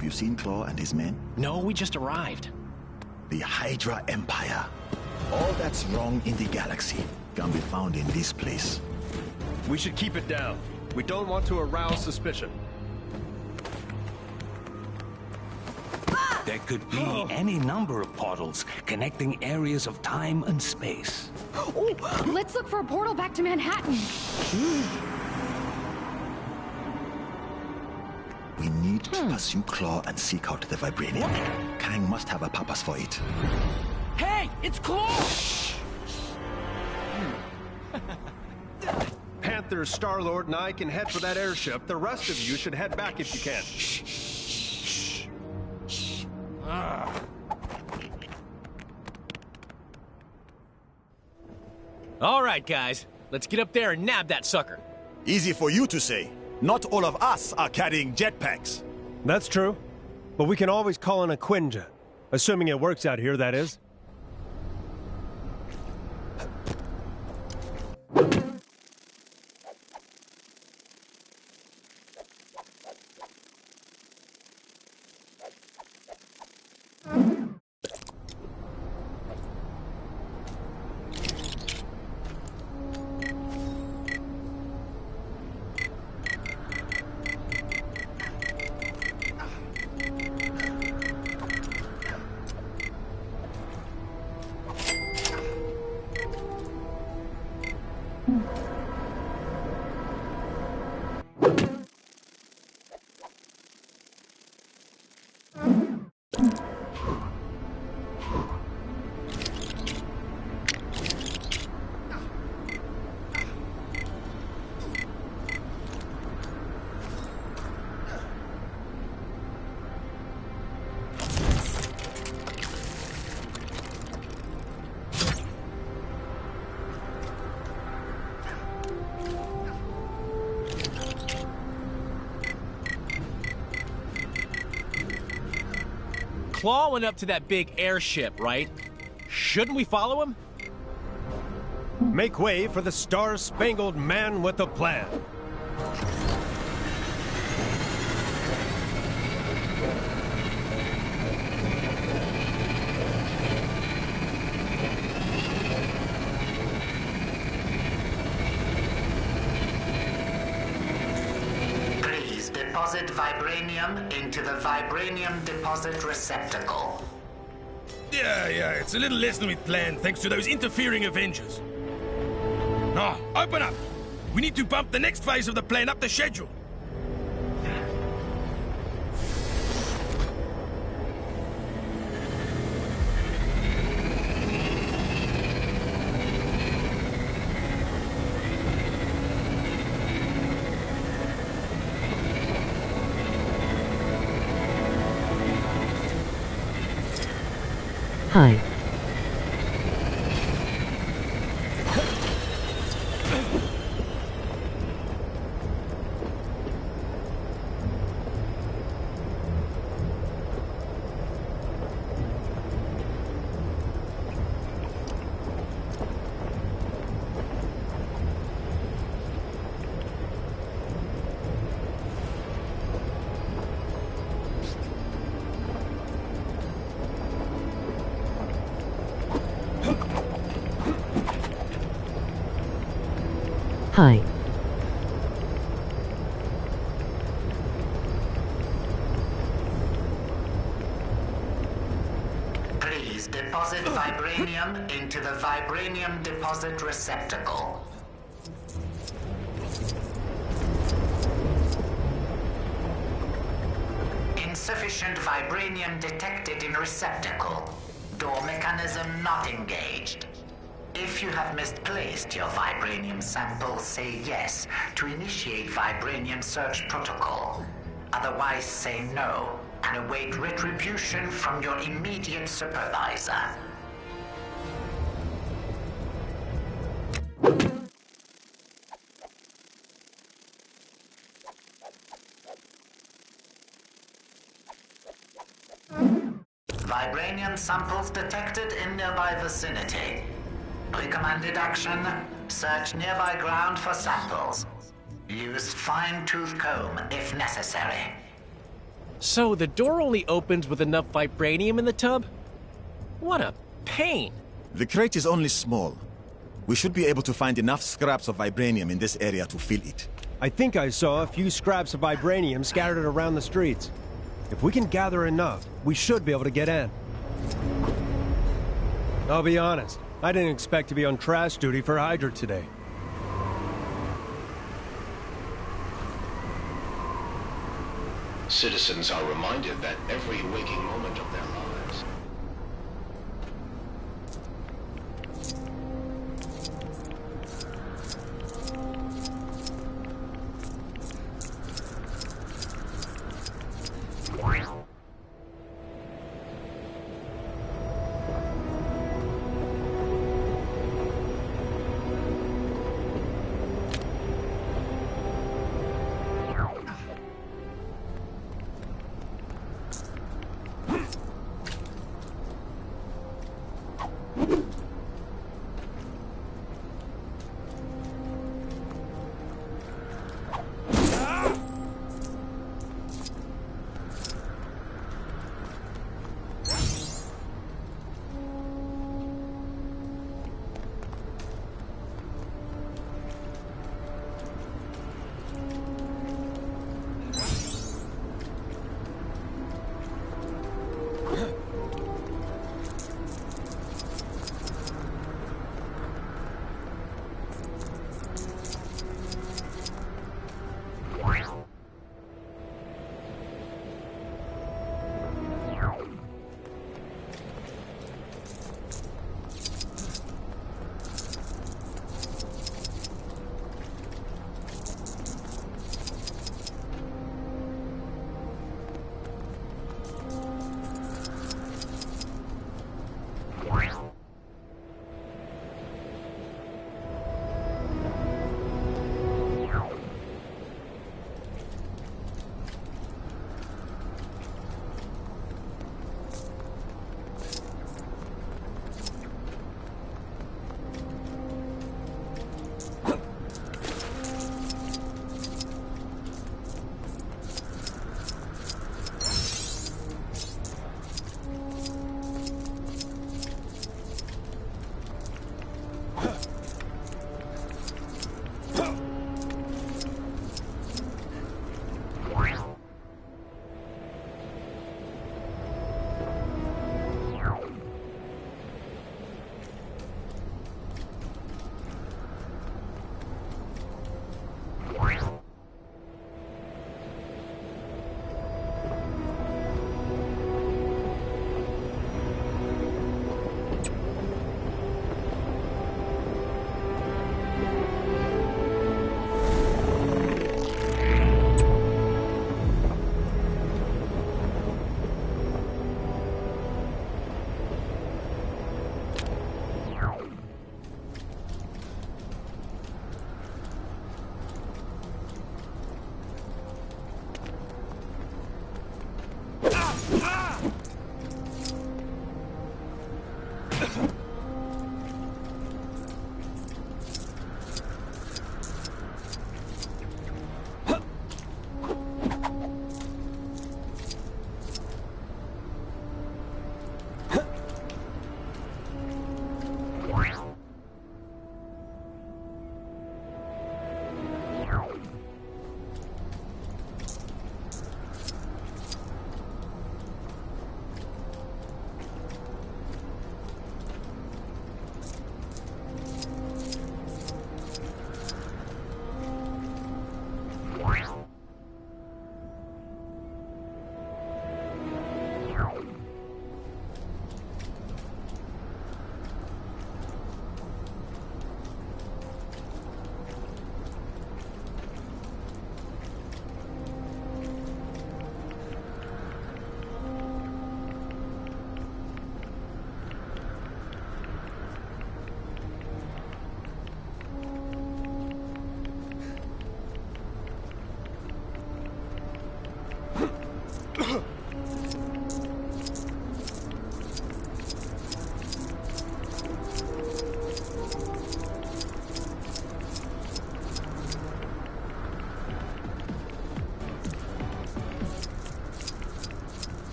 Have you seen Claw and his men? No, we just arrived. The Hydra Empire. All that's wrong in the galaxy can be found in this place. We should keep it down. We don't want to arouse suspicion. There could be any number of portals connecting areas of time and space. Oh, let's look for a portal back to Manhattan. We need to pursue Claw and seek out the Vibranium. Kang must have a purpose for it. Hey, it's Claw! Panther, Star-Lord, and I can head for that airship. The rest of you should head back if you can. All right, guys. Let's get up there and nab that sucker. Easy for you to say. Not all of us are carrying jetpacks. That's true. But we can always call in a Quinjet. Assuming it works out here, that is. Claw went up to that big airship, right? Shouldn't we follow him? Make way for the Star-Spangled Man with a Plan. Deposit vibranium into the vibranium deposit receptacle. Yeah, it's a little less than we planned thanks to those interfering Avengers. Now, open up! We need to bump the next phase of the plan up the schedule. Hi. Hi. Please deposit vibranium into the vibranium deposit receptacle. Insufficient vibranium detected in receptacle. Door mechanism not engaged. If you have misplaced your vibranium sample, say yes to initiate vibranium search protocol. Otherwise, say no and await retribution from your immediate supervisor. Vibranium samples detected in nearby vicinity. Recommended action, search nearby ground for samples. Use fine-tooth comb if necessary. So the door only opens with enough vibranium in the tub? What a pain! The crate is only small. We should be able to find enough scraps of vibranium in this area to fill it. I think I saw a few scraps of vibranium scattered around the streets. If we can gather enough, we should be able to get in. I'll be honest, I didn't expect to be on trash duty for Hydra today. Citizens are reminded that every waking moment of their lives.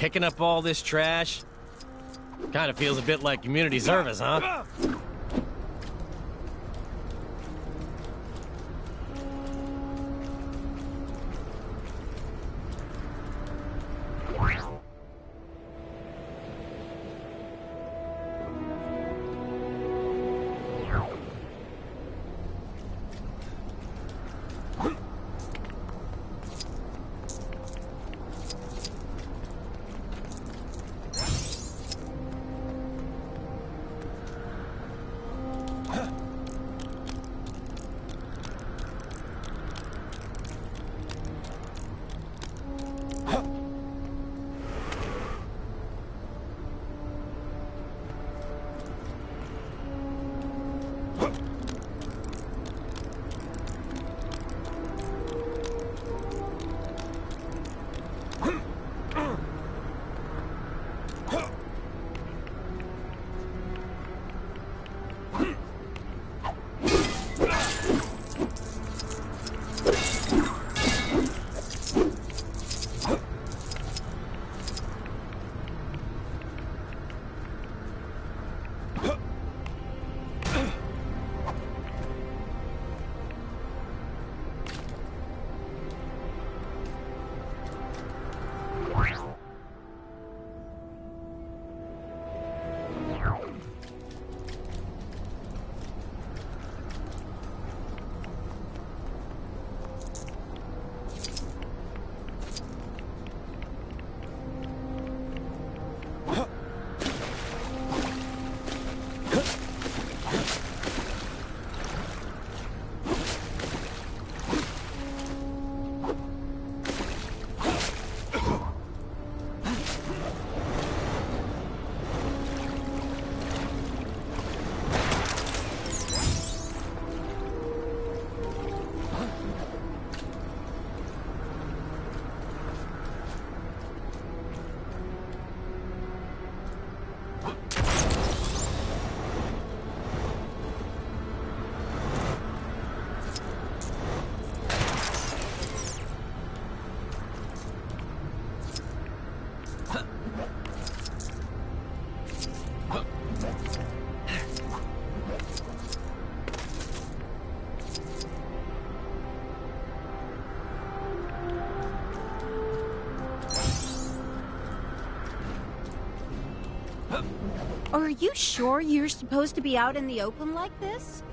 Picking up all this trash? Kind of feels a bit like community service, huh? Are you sure you're supposed to be out in the open like this?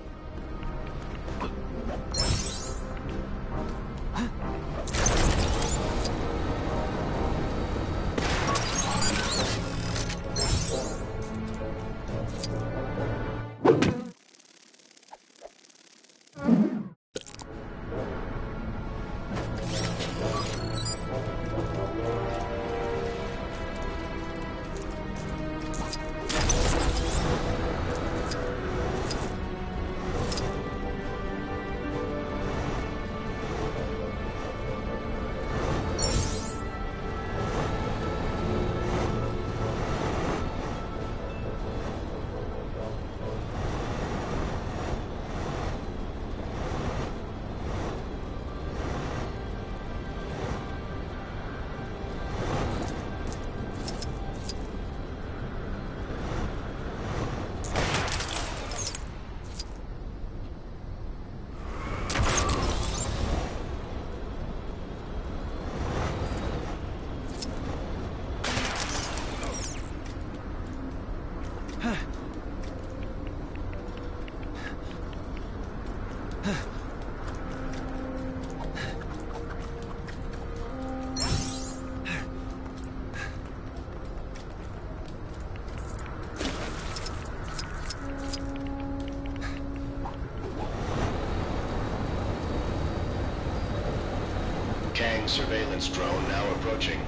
Kang surveillance drone now approaching.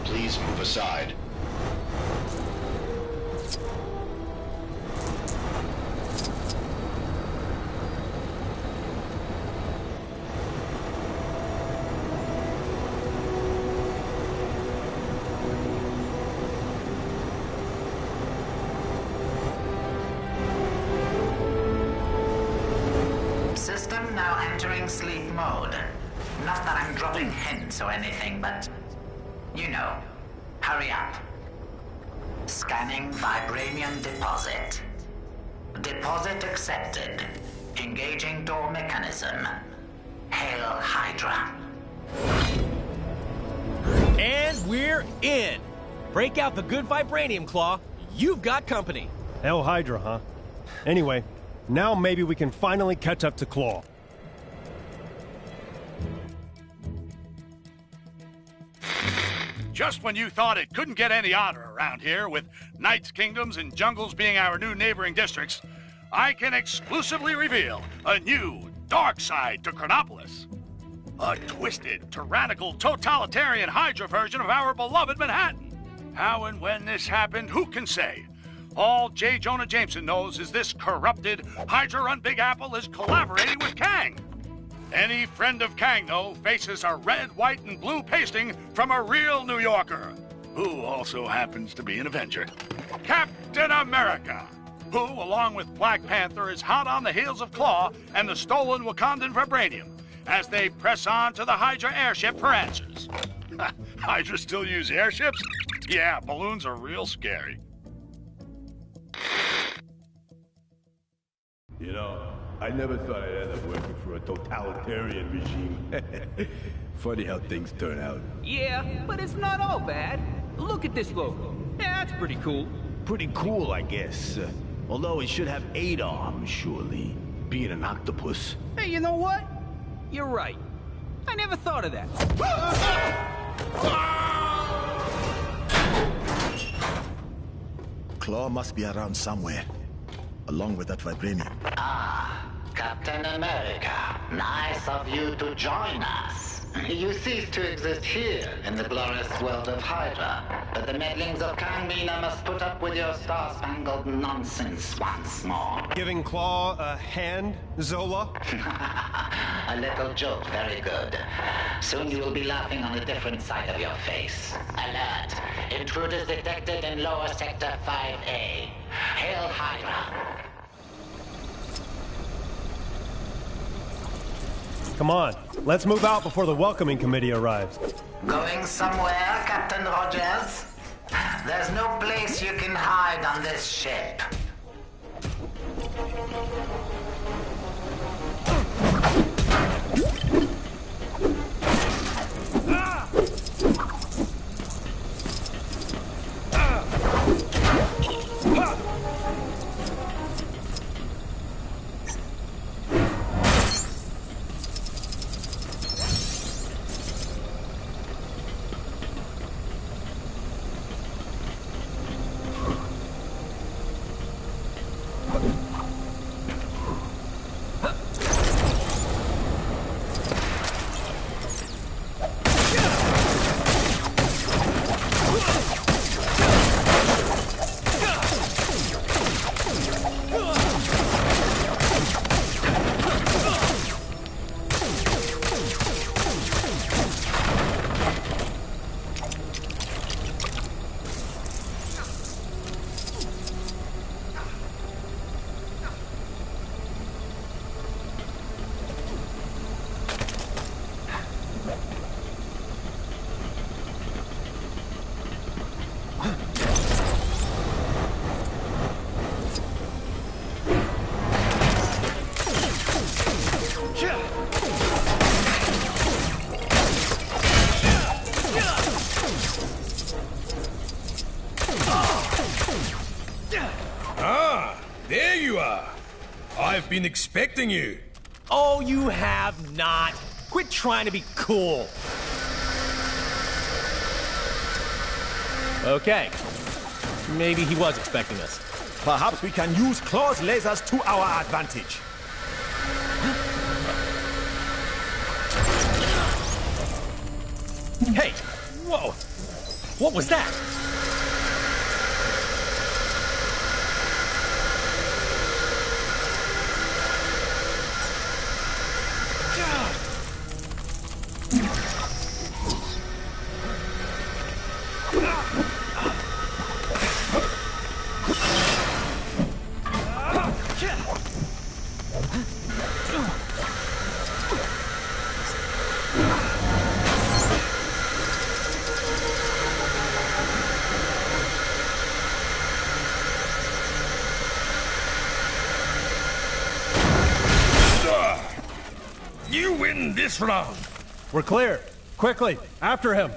Please move aside. System now entering sleep mode. Not that I'm dropping hints or anything, but you know, Hurry up. Scanning vibranium deposit. Deposit accepted. Engaging door mechanism. Hail Hydra. And we're in! Break out the good vibranium claw. You've got company. Hell Hydra, huh? Anyway, now maybe we can finally catch up to Claw. Just when you thought it couldn't get any odder around here, with Knight's Kingdoms and Jungles being our new neighboring districts, I can exclusively reveal a new dark side to Chronopolis. A twisted, tyrannical, totalitarian Hydra version of our beloved Manhattan. How and when this happened, who can say? All J. Jonah Jameson knows is this corrupted, Hydra-run Big Apple is collaborating with Kang. Any friend of Kang, though, faces a red, white, and blue pasting from a real New Yorker, who also happens to be an Avenger. Captain America, who, along with Black Panther, is hot on the heels of Claw and the stolen Wakandan vibranium, as they press on to the Hydra airship for answers. Hydra still use airships? Yeah, balloons are real scary. You know, I never thought I'd end up working for a totalitarian regime. Funny how things turn out. Yeah, but it's not all bad. Look at this logo. Yeah, that's pretty cool. Pretty cool, I guess. Although it should have 8 arms, surely. Being an octopus. Hey, you know what? You're right. I never thought of that. Claw must be around somewhere, along with that vibranium. Ah, Captain America. Nice of you to join us. You cease to exist here in the glorious world of Hydra, but the meddlings of Kang Mina must put up with your star-spangled nonsense once more. Giving Claw a hand, Zola? A little joke, very good. Soon you will be laughing on a different side of your face. Alert! Intruders detected in lower sector 5A. Hail Hydra! Come on, let's move out before the welcoming committee arrives. Going somewhere, Captain Rogers? There's no place you can hide on this ship. There you are. I've been expecting you. Oh, you have not. Quit trying to be cool. Okay. Maybe he was expecting us. Perhaps we can use Claw's lasers to our advantage. Hey! Whoa! What was that? win this round. We're clear. Quickly, after him.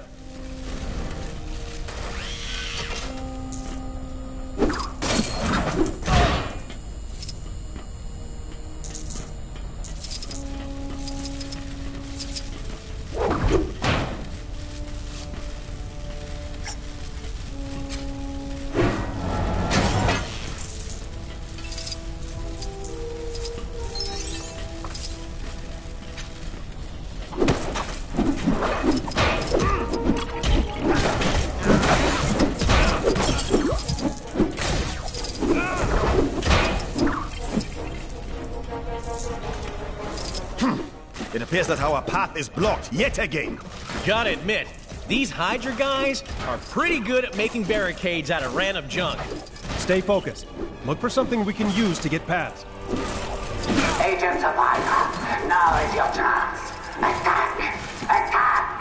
It appears that our path is blocked yet again. Gotta admit, these Hydra guys are pretty good at making barricades out of random junk. Stay focused. Look for something we can use to get past. Agents of Hydra, now is your chance. Attack! Attack!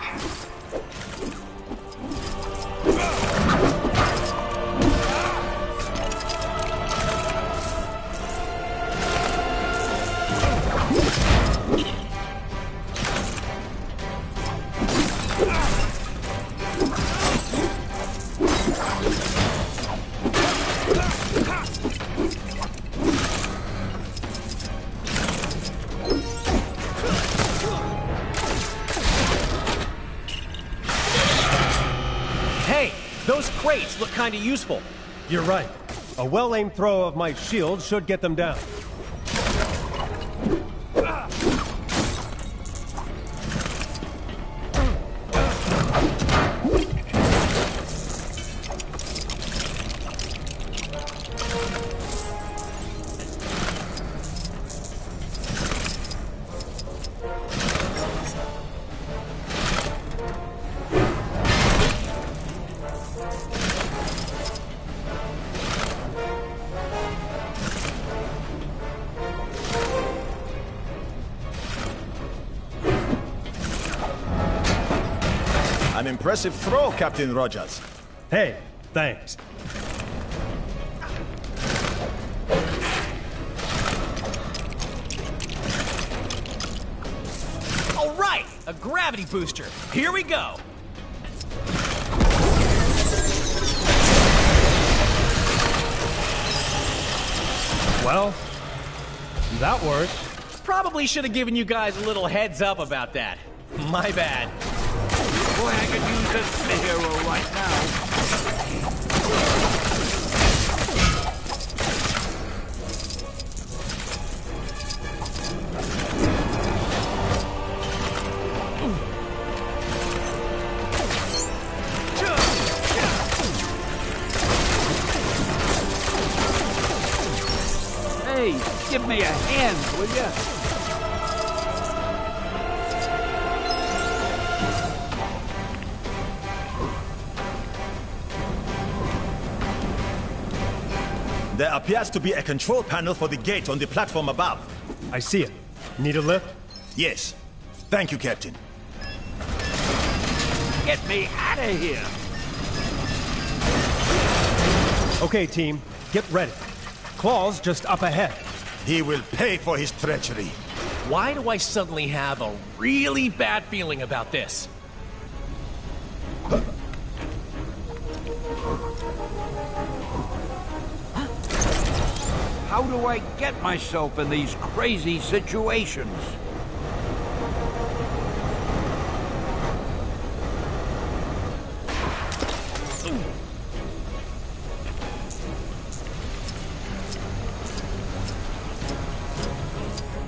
Hey, those crates look kinda useful. You're right. A well-aimed throw of my shield should get them down. An impressive throw, Captain Rogers. Hey, thanks. All right, a gravity booster. Here we go. Well, that worked. Probably should have given you guys a little heads up about that. My bad. Boy, I could use a superhero right now. Hey, give me a hand, will ya? There appears to be a control panel for the gate on the platform above. I see it. Need a lift? Yes. Thank you, Captain. Get me out of here! Okay, team. Get ready. Claw's just up ahead. He will pay for his treachery. Why do I suddenly have a really bad feeling about this? How do I get myself in these crazy situations?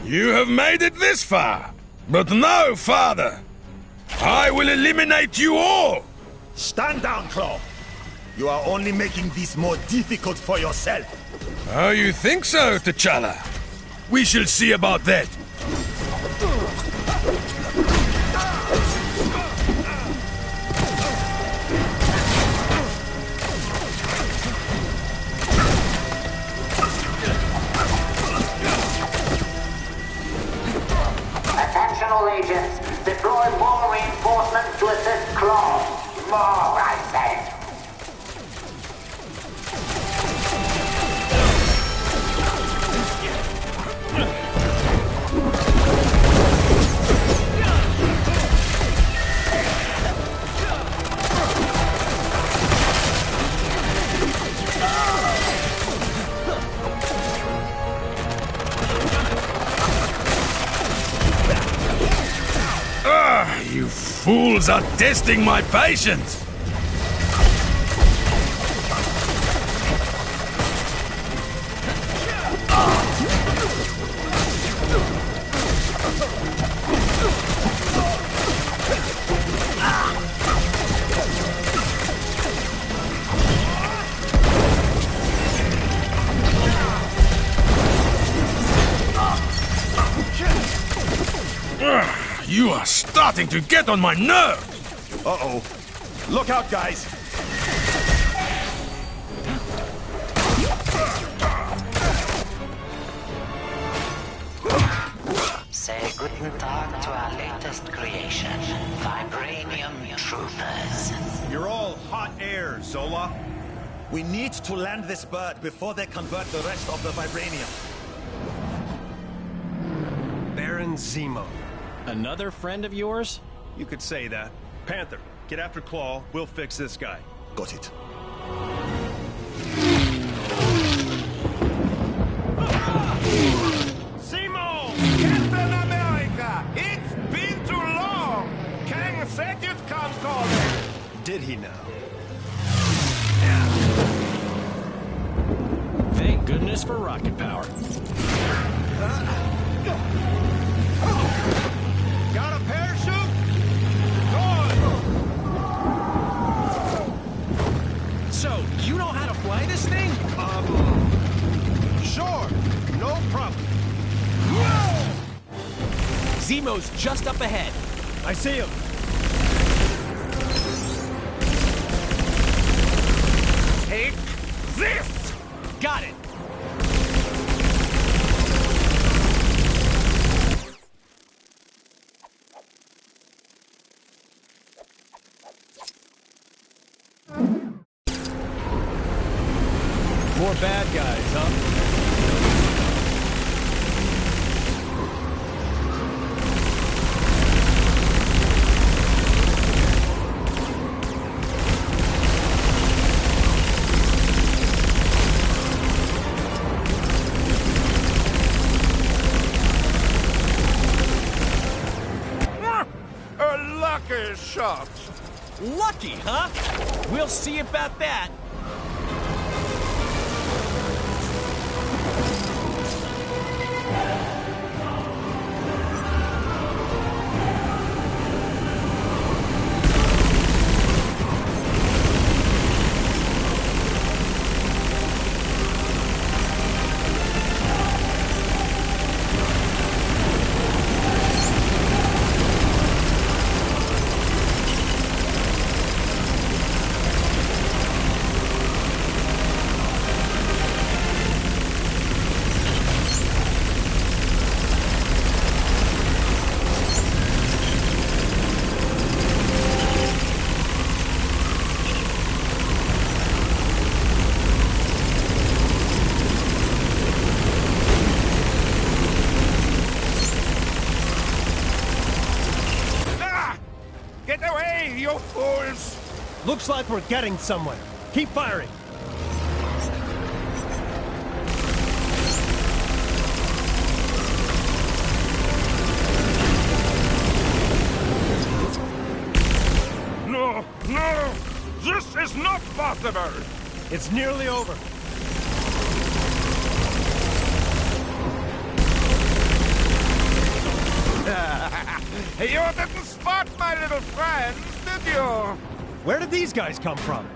You have made it this far, but no farther. I will eliminate you all! Stand down, Claw. You are only making this more difficult for yourself. Oh, you think so, T'Challa? We shall see about that. Attention all agents. Deploy more reinforcements to assist Claw. More, I said. Rebels are testing my patience! You are starting to get on my nerves! Uh-oh. Look out, guys! Say guten Tag to our latest creation, Vibranium Troopers. You're all hot air, Zola. We need to land this bird before they convert the rest of the vibranium. Baron Zemo. Another friend of yours? You could say that. Panther, get after Claw. We'll fix this guy. Got it. Zemo! Captain America! It's been too long! Kang said you'd come calling! Did he now? Thank goodness for rocket power. Got a parachute? Good! So, you know how to fly this thing? Sure. No problem. Zemo's just up ahead. I see him. Take this! Got it. More bad guys, huh? A lucky shot. Lucky, huh? We'll see about that. Get away, you fools! Looks like we're getting somewhere. Keep firing. No, no! This is not possible! It's nearly over. You didn't spot my little friends, did you? Where did these guys come from?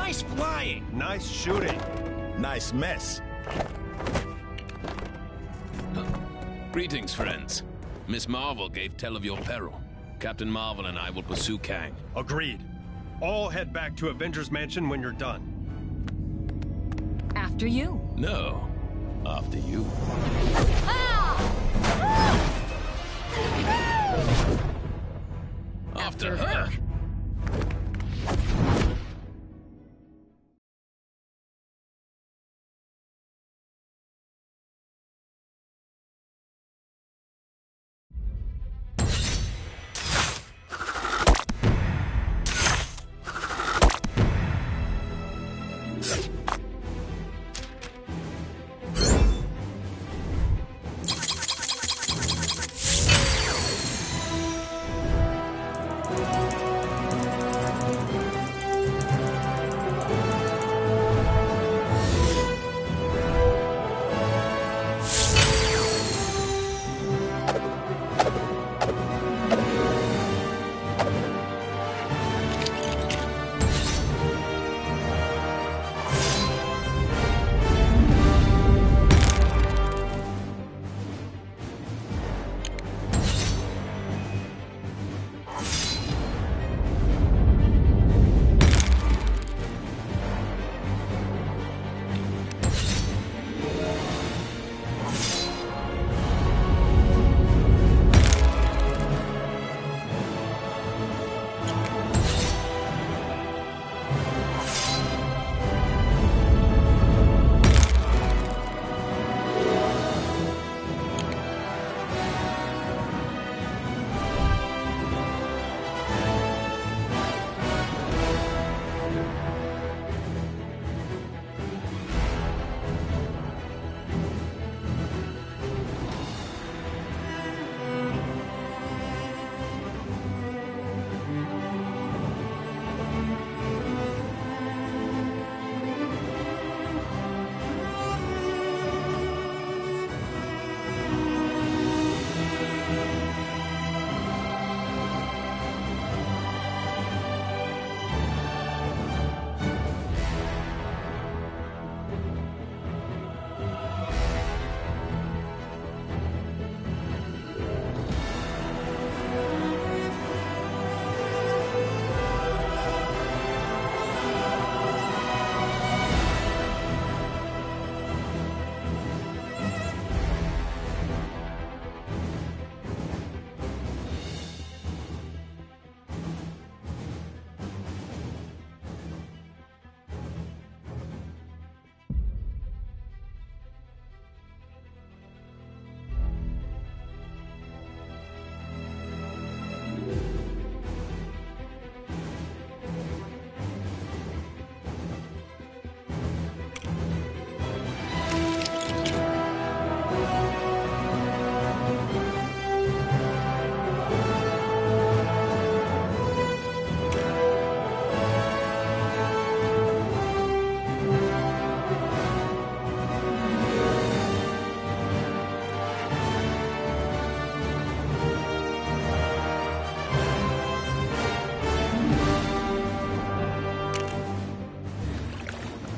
Nice flying! Nice shooting. Nice mess. Greetings, friends. Miss Marvel gave tell of your peril. Captain Marvel and I will pursue Kang. Agreed. All head back to Avengers Mansion when you're done. After you. No, after you. After her.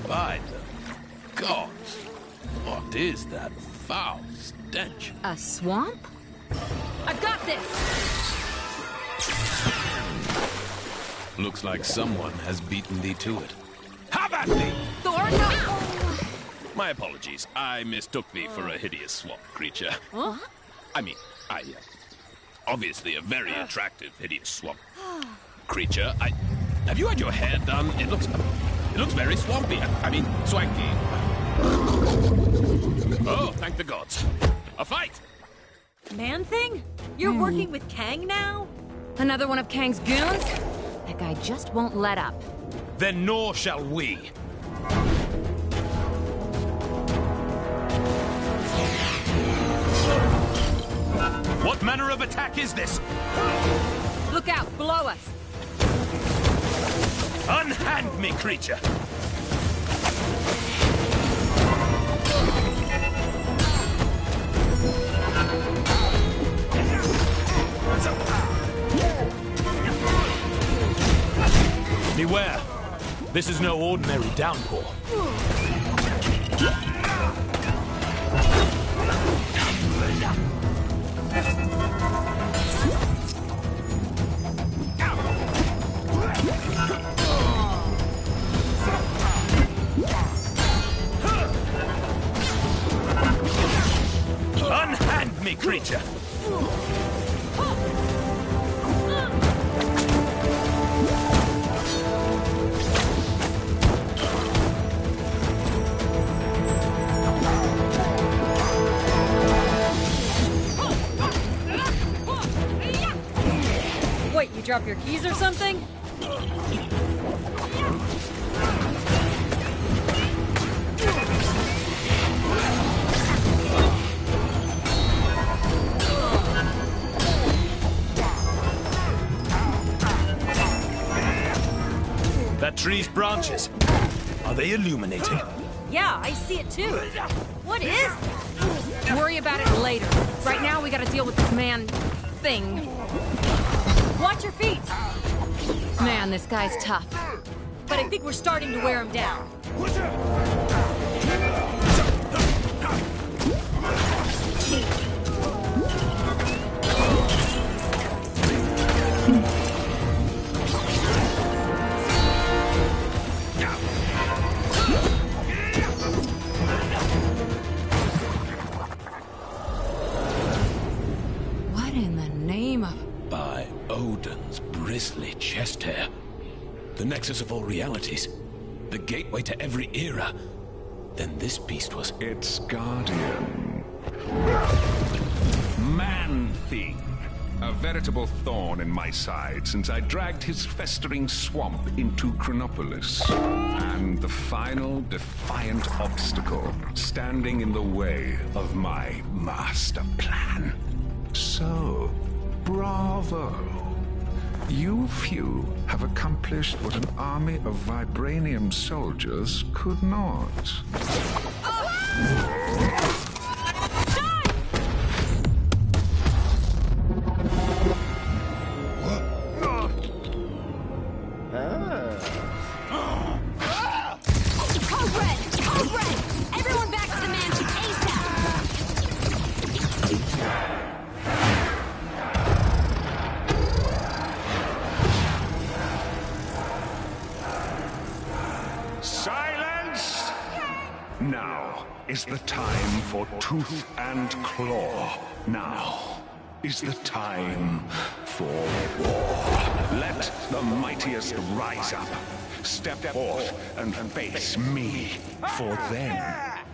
By the gods, what is that foul stench? A swamp? I've got this! Looks like someone has beaten thee to it. Have at thee! Thor, no! My apologies. I mistook thee for a hideous swamp creature. Huh? I mean, obviously a very attractive hideous swamp creature. Have you had your hair done? It looks very swampy. I mean, swanky. Oh, thank the gods. A fight! Man-Thing? You're working with Kang now? Another one of Kang's goons? That guy just won't let up. Then nor shall we. What manner of attack is this? Look out, below us! Unhand me, creature! Beware! This is no ordinary downpour. Unhand me, creature! Wait, you drop your keys or something? That tree's branches. Are they illuminating? Yeah, I see it too. What is that? Worry about it later. Right now, we gotta deal with this man... thing. Watch your feet! Man, this guy's tough. But I think we're starting to wear him down. What in the name of... By Odin's bristly chest hair. The nexus of all realities. The gateway to every era. Then this beast was... Its guardian. Man-Thing. A veritable thorn in my side since I dragged his festering swamp into Chronopolis. And the final defiant obstacle standing in the way of my master plan. So, bravo. You few have accomplished what an army of vibranium soldiers could not. Code Red! Everyone back to the mansion ASAP! Silence! Now is the time for tooth and claw. Now is the time for war. Let the mightiest rise up. Step forth and face me, for then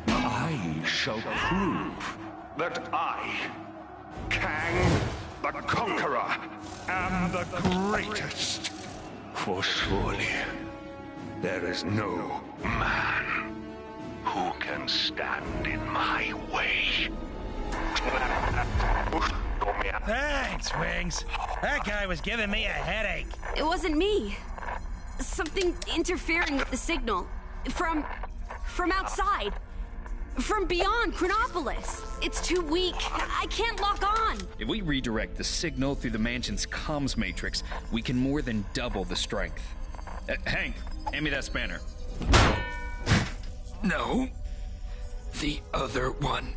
I shall prove that I, Kang the Conqueror, am the greatest. For surely there is no man who can stand in my way. Thanks, Wings. That guy was giving me a headache. It wasn't me. Something interfering with the signal. From outside. From beyond Chronopolis. It's too weak. I can't lock on. If we redirect the signal through the mansion's comms matrix, we can more than double the strength. Hank, hand me that spanner. No. The other one.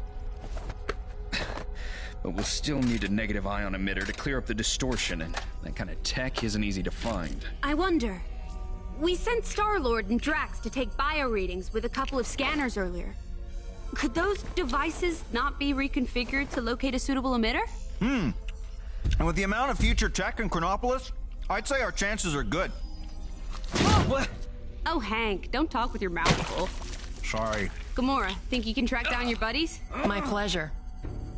But we'll still need a negative ion emitter to clear up the distortion, and that kind of tech isn't easy to find. I wonder. We sent Star-Lord and Drax to take bio readings with a couple of scanners earlier. Could those devices not be reconfigured to locate a suitable emitter? And with the amount of future tech in Chronopolis, I'd say our chances are good. What? Oh, Hank, don't talk with your mouth full. Sorry. Gamora, think you can track down your buddies? My pleasure.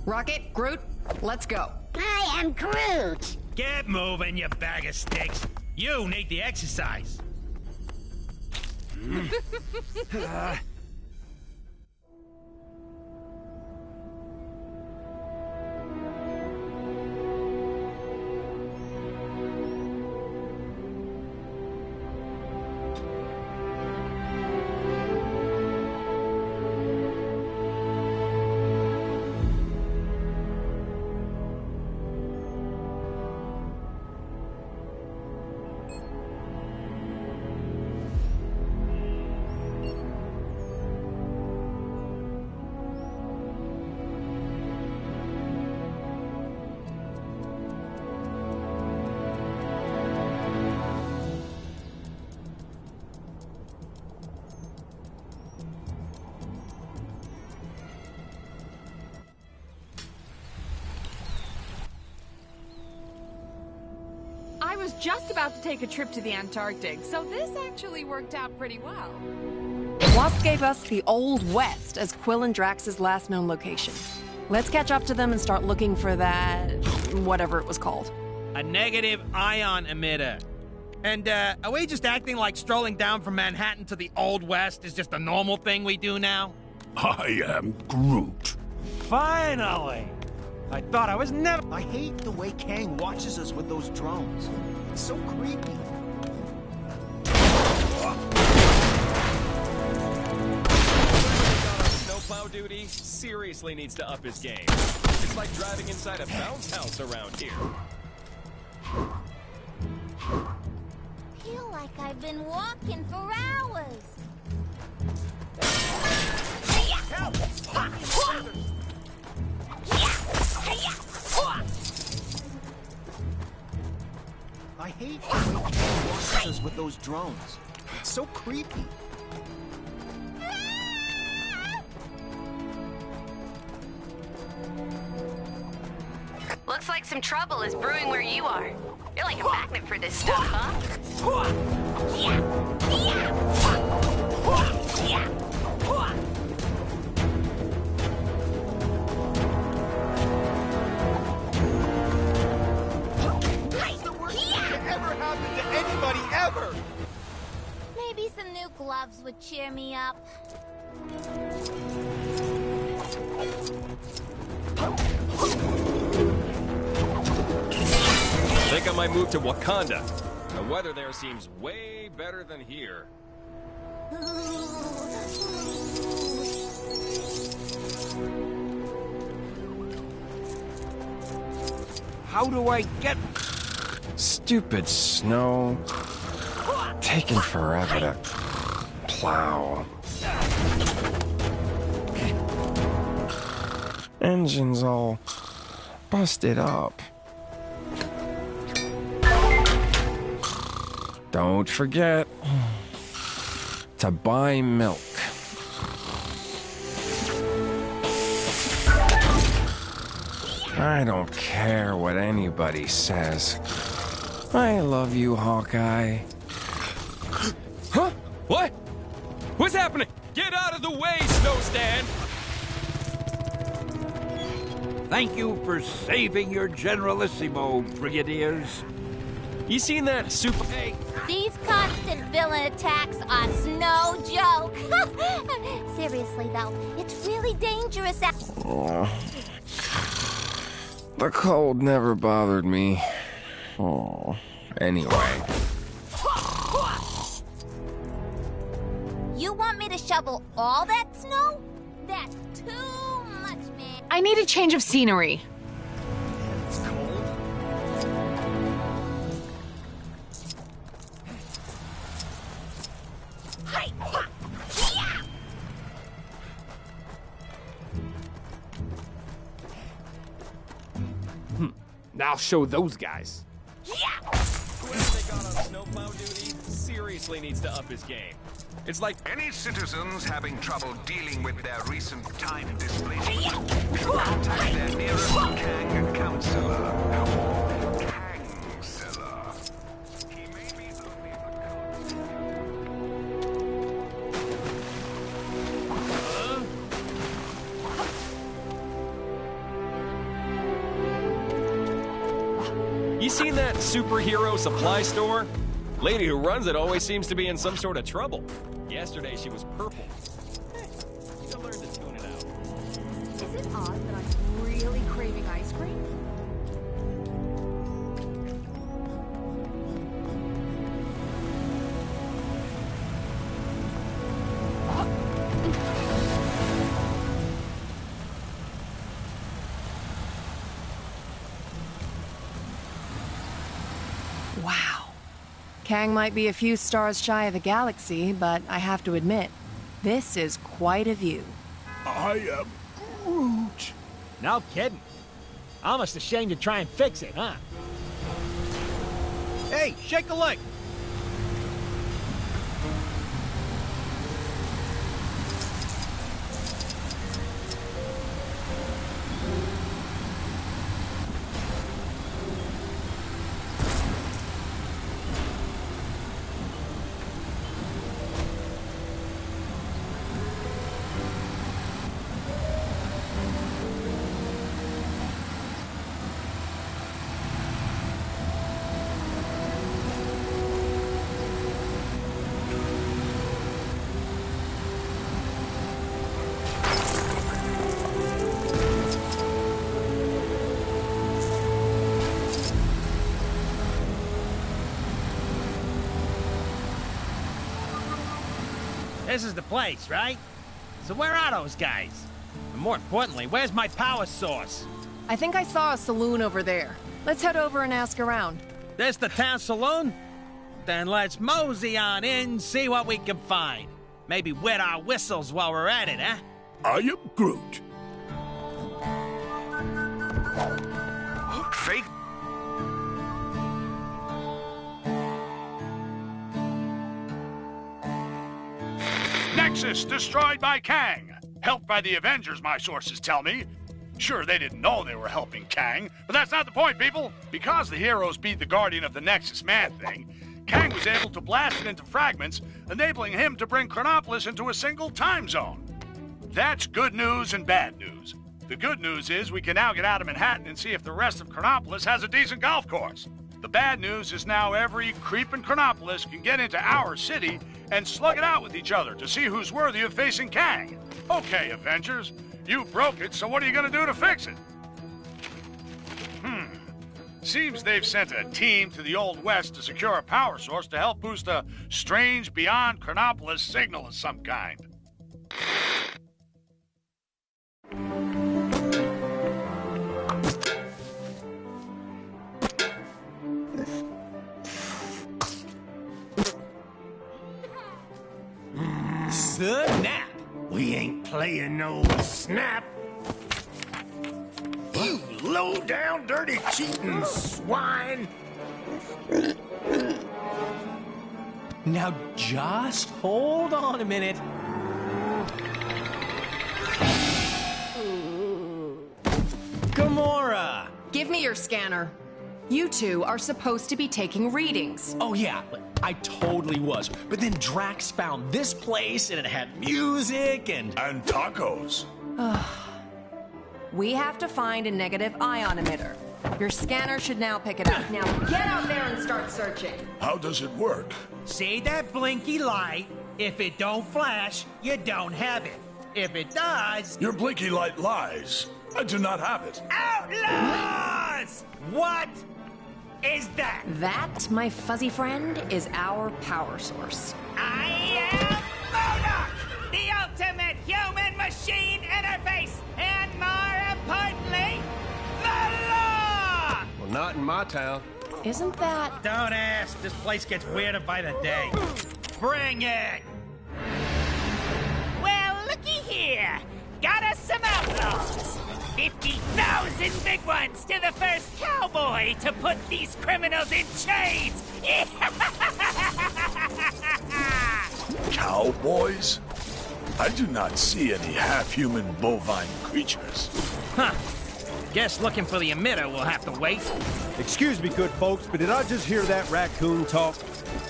Rocket, Groot, let's go. I am Groot. Get moving, you bag of sticks. You need the exercise. I was just about to take a trip to the Antarctic, so this actually worked out pretty well. Wasp gave us the Old West as Quill and Drax's last known location. Let's catch up to them and start looking for that... whatever it was called. A negative ion emitter. And, are we just acting like strolling down from Manhattan to the Old West is just a normal thing we do now? I am Groot. Finally! I thought I was never... I hate the way Kang watches us with those drones. It's so creepy. Snowplow duty seriously needs to up his game. It's like driving inside a bounce house around here. Feel like I've been walking for hours. Help! I hate the way Kang watches us with those drones. It's so creepy. Looks like some trouble is brewing where you are. You're like a magnet for this stuff, huh? That's the worst thing to ever happen to anybody ever! Maybe some new gloves would cheer me up. Think I might move to Wakanda. The weather there seems way better than here. How do I get... Stupid snow. Taking forever to plow. Engine's all busted up. Don't forget to buy milk. I don't care what anybody says. I love you, Hawkeye. Huh? What? What's happening? Get out of the way, Snowstan! Thank you for saving your Generalissimo, Brigadiers. You seen that super... Hey. These constant villain attacks are no joke. Seriously, though, it's really dangerous out... The cold never bothered me. Oh, anyway. You want me to shovel all that snow? That's too much, man. I need a change of scenery. It's cold. I'll show those guys. Whoever they got on snowplow duty seriously needs to up his game. It's like any citizens having trouble dealing with their recent time displacement should contact their nearest Kang counselor or Kangseller. He may be only You seen that superhero supply store? Lady who runs it always seems to be in some sort of trouble. Yesterday she was purple. Hey, you gotta learn to tune it out. Is it odd that I'm really craving ice cream? Wow. Kang might be a few stars shy of a galaxy, but I have to admit, this is quite a view. I am Groot. No kidding. Almost ashamed to try and fix it, huh? Hey, shake a leg! This is the place, right? So where are those guys? And more importantly, where's my power source? I think I saw a saloon over there. Let's head over and ask around. This the town saloon? Then let's mosey on in, see what we can find. Maybe wet our whistles while we're at it, huh? I am Groot. Fake. Nexus destroyed by Kang. Helped by the Avengers, my sources tell me. Sure, they didn't know they were helping Kang, but that's not the point, people. Because the heroes beat the Guardian of the Nexus Man-Thing, Kang was able to blast it into fragments, enabling him to bring Chronopolis into a single time zone. That's good news and bad news. The good news is we can now get out of Manhattan and see if the rest of Chronopolis has a decent golf course. The bad news is now every creep in Chronopolis can get into our city and slug it out with each other to see who's worthy of facing Kang. Okay, Avengers, you broke it, so what are you gonna do to fix it? Seems they've sent a team to the Old West to secure a power source to help boost a strange beyond Chronopolis signal of some kind. Snap! We ain't playing no snap. You low-down, dirty, cheating swine! Now just hold on a minute. Gamora! Give me your scanner. You two are supposed to be taking readings. Oh yeah, I totally was. But then Drax found this place and it had music and tacos. We have to find a negative ion emitter. Your scanner should now pick it up. Now get out there and start searching. How does it work? See that blinky light? If it don't flash, you don't have it. If it does... Your blinky light lies. I do not have it. Outlaws! What is that? That, my fuzzy friend, is our power source. I am MODOK, the ultimate human-machine interface, and more importantly, the law! Well, not in my town. Isn't that... Don't ask. This place gets weirder by the day. Bring it! Well, looky here. Got us some outlaws. 50,000 big ones to the first cowboy to put these criminals in chains. Cowboys? I do not see any half-human bovine creatures. Huh. Guess looking for the emitter will have to wait. Excuse me, good folks, but did I just hear that raccoon talk?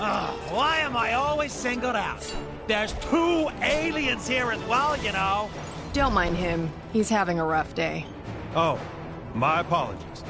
Oh, why am I always singled out? There's 2 aliens here as well, you know. Don't mind him. He's having a rough day. Oh, my apologies.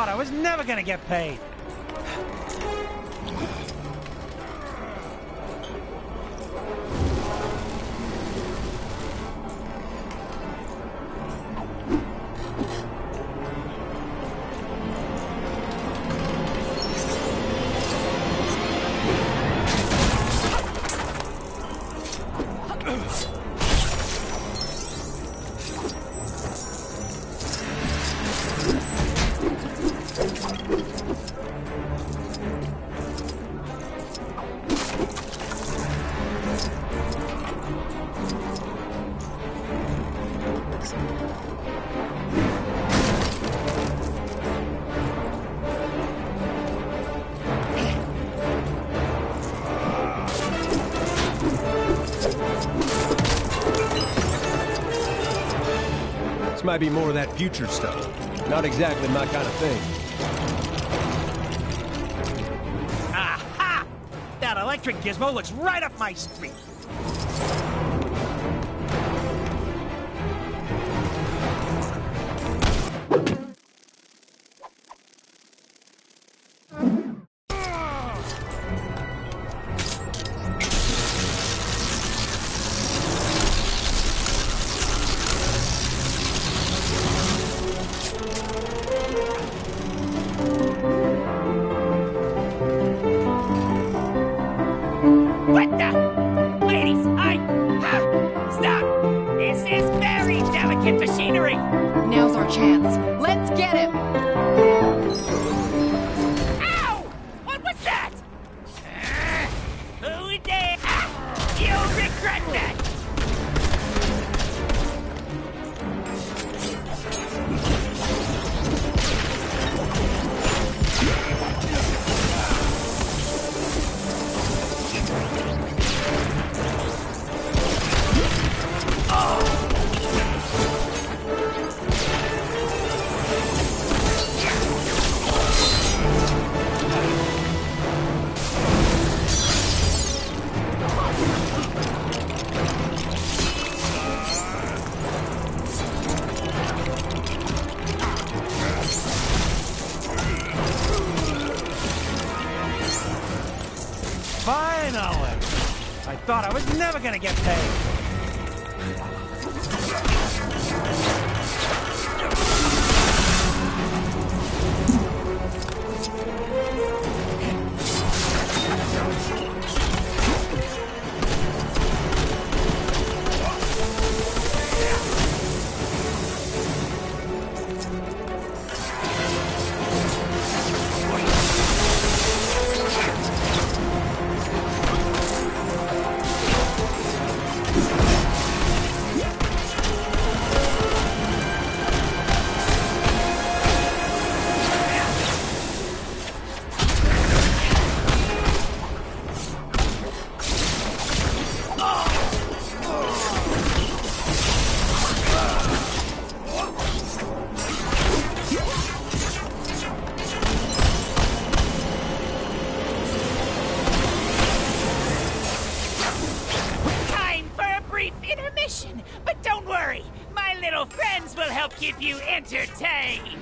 I was never gonna get paid. This might be more of that future stuff. Not exactly my kind of thing. Aha! That electric gizmo looks right up my street. What the? Ladies, stop! This is very delicate machinery! Now's our chance. Let's get him! Ow! What was that? Who dare? You'll regret that! Finally! I thought I was never gonna get paid. But don't worry, my little friends will help keep you entertained.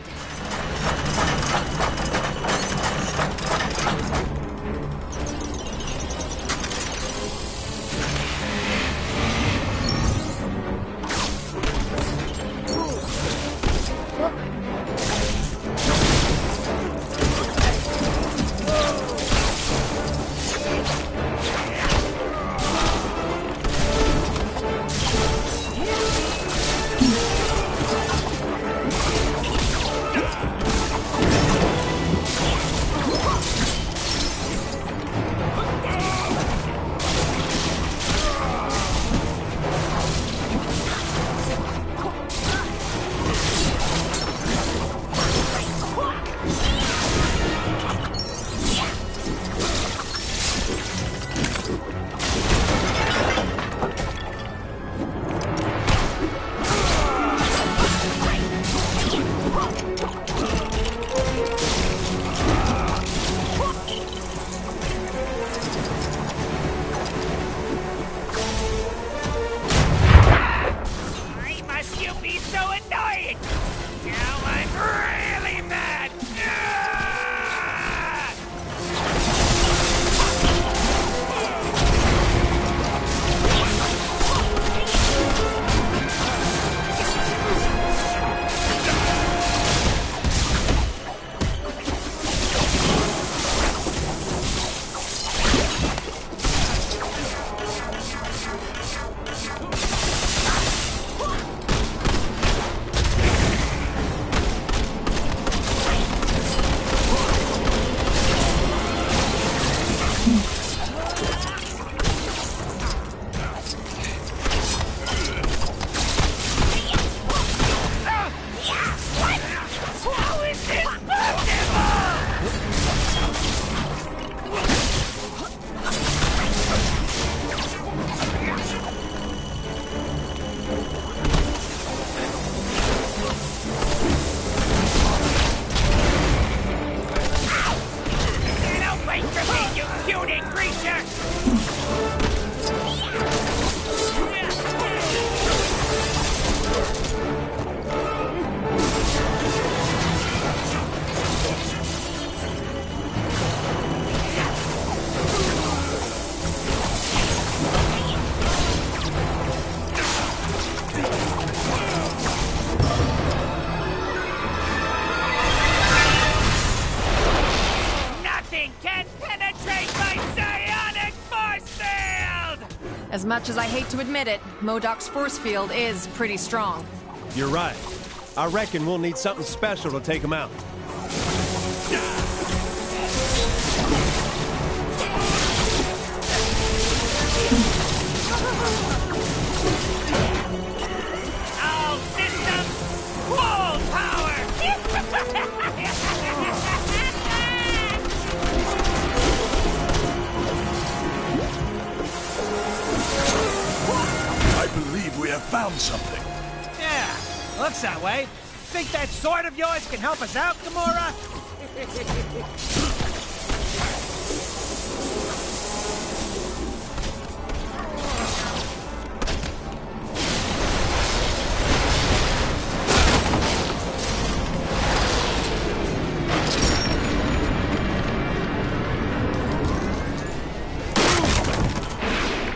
As much as I hate to admit it, MODOK's force field is pretty strong. You're right. I reckon we'll need something special to take him out. All systems, full power! I believe we have found something. Yeah, looks that way. Think that sword of yours can help us out, Gamora?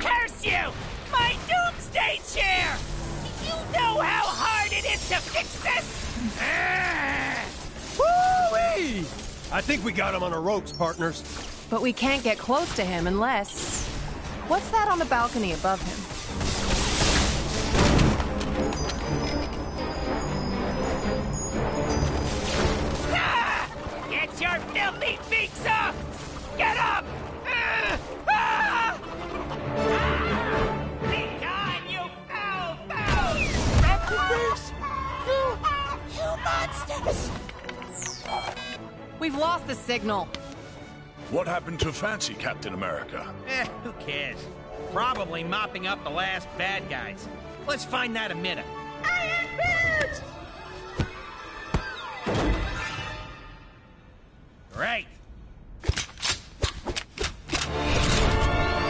Curse you! My doomsday chair! Do you know how hard it is to fix this? Woo-wee! I think we got him on the ropes, partners. But we can't get close to him unless... What's that on the balcony above him? Ah! Get your filthy beaks off! Get up! Be gone, you foul, foul! You monsters! We've lost the signal. What happened to Fancy, Captain America? Who cares? Probably mopping up the last bad guys. Let's find that emitter. Iron Boot! Great.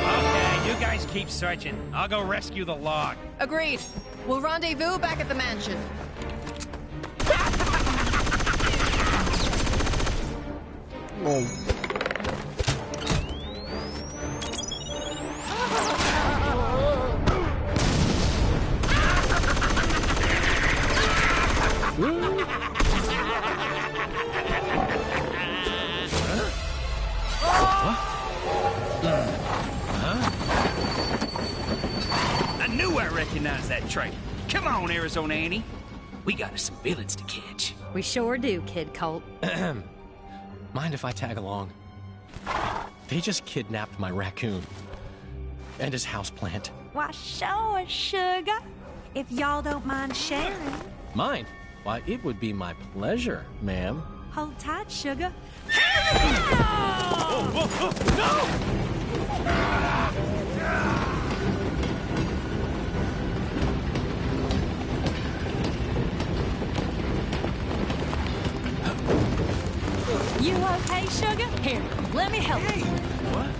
Okay, you guys keep searching. I'll go rescue the log. Agreed. We'll rendezvous back at the mansion. Oh. I knew I recognized that trait. Come on, Arizona Annie. We got us some villains to catch. We sure do, Kid Colt. Mind if I tag along? They just kidnapped my raccoon. And his houseplant. Why, sure, sugar. If y'all don't mind sharing. Mine? Why, it would be my pleasure, ma'am. Hold tight, sugar. Whoa, whoa, whoa, no! You okay, sugar? Here, let me help you. What?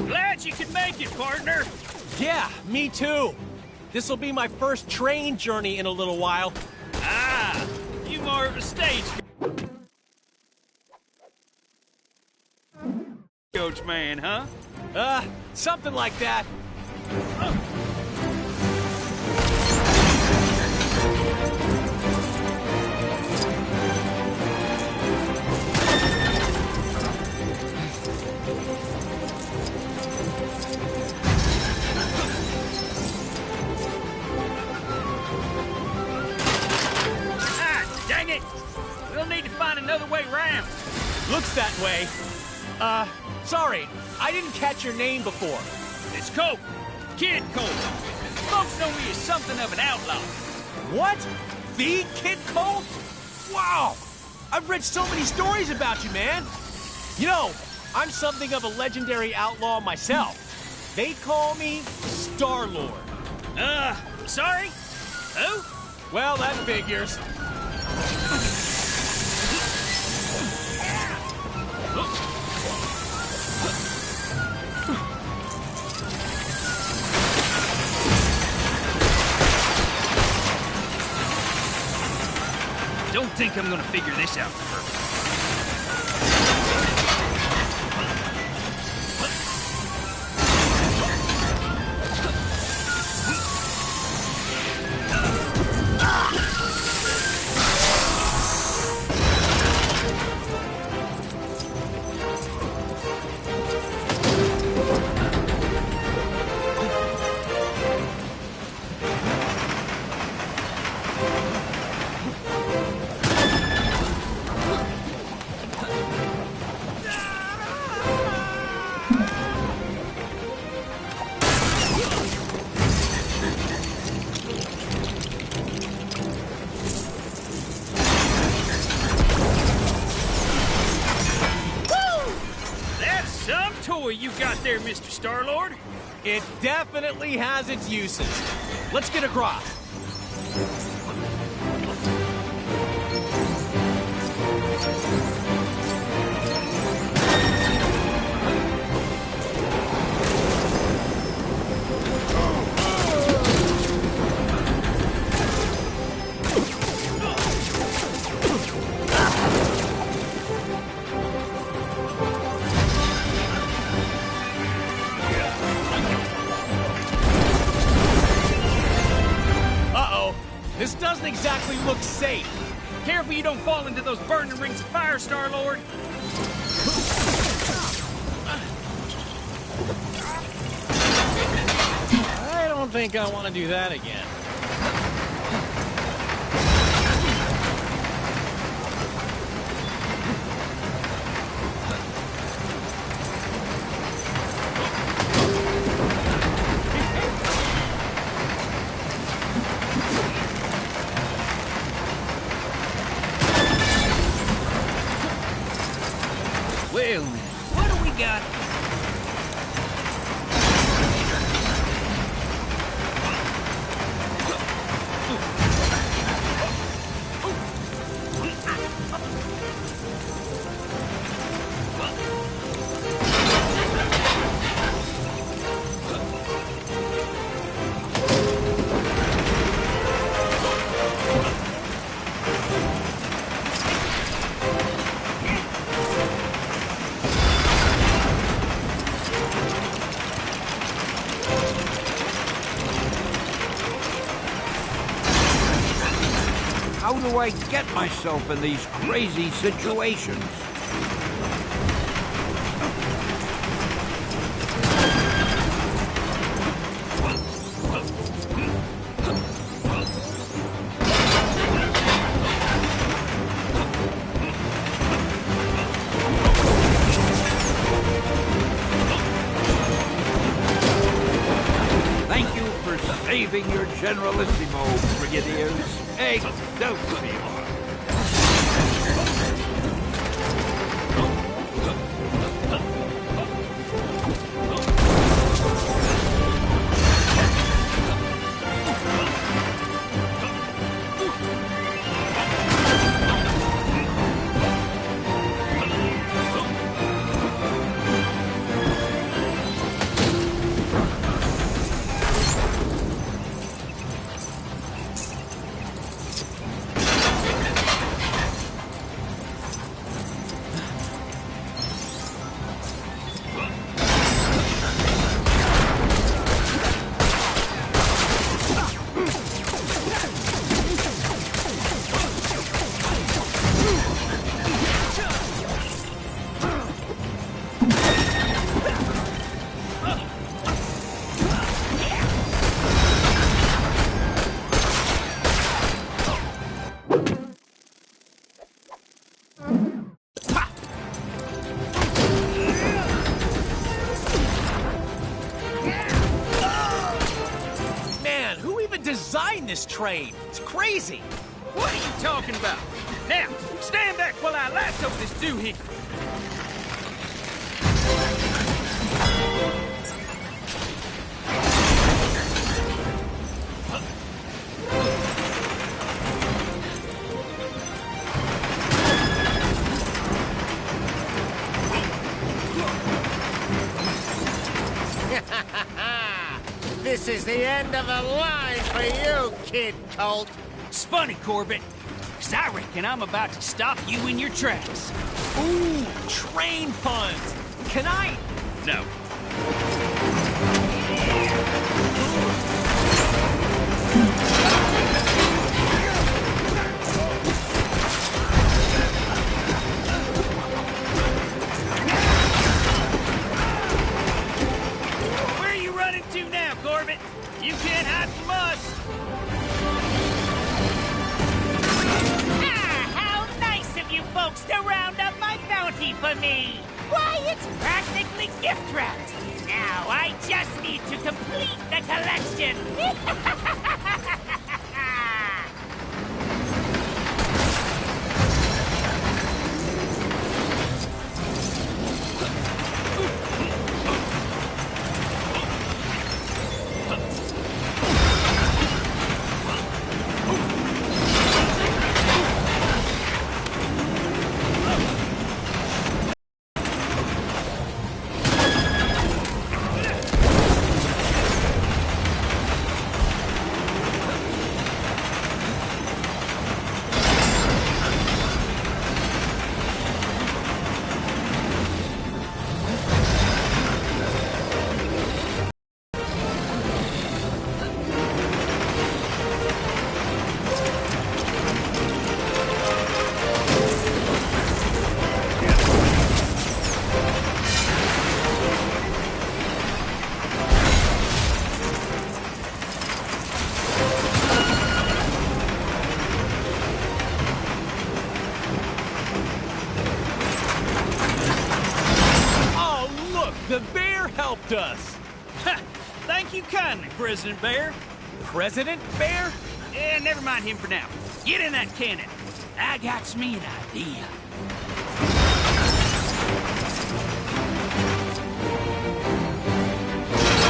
Glad you could make it, partner. Yeah, me too. This'll be my first train journey in a little while. Ah, you more of a stage coach man, huh? Something like that. Ah, dang it! We'll need to find another way round. Looks that way. Sorry, I didn't catch your name before. It's Colt. Kid Colt. Folks know me as something of an outlaw. What? The Kid Colt? Wow! I've read so many stories about you, man. You know, I'm something of a legendary outlaw myself. They call me Star-Lord. Sorry? Who? Well, that figures. Don't think I'm gonna figure this out first. there, Mr. Star-Lord. It definitely has its uses. Let's get across. This doesn't exactly look safe. Careful you don't fall into those burning rings of fire, Star-Lord. I don't think I want to do that again. Well, what do we got? How do I get myself in these crazy situations? Thank you for saving your Generalissimo, Brigadiers. Excelsior! Designed this train. It's crazy. What are you talking about? Now, stand back while I lasso this doohickey. This is the end of the line for you, Kid Colt. It's funny, Corbett, because I reckon I'm about to stop you in your tracks. Ooh, train puns. Can I? No. Where are you running to now, Corbett? You can't hide from us. How nice of you folks to round up my bounty for me. Why, it's practically gift wrapped. Now I just need to complete the collection. The bear helped us! Thank you kindly, President Bear. President Bear? Yeah, never mind him for now. Get in that cannon. I got me an idea.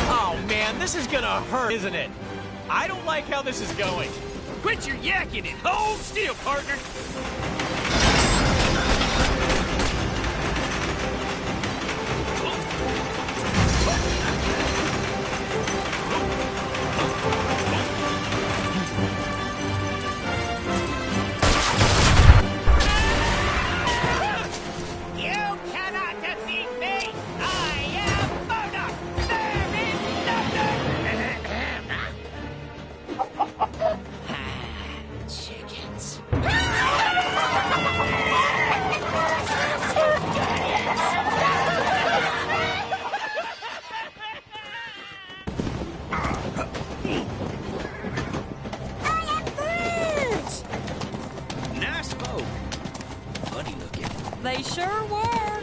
Oh man, this is gonna hurt, isn't it? I don't like how this is going. Quit your yakking and hold still, partner. They sure were.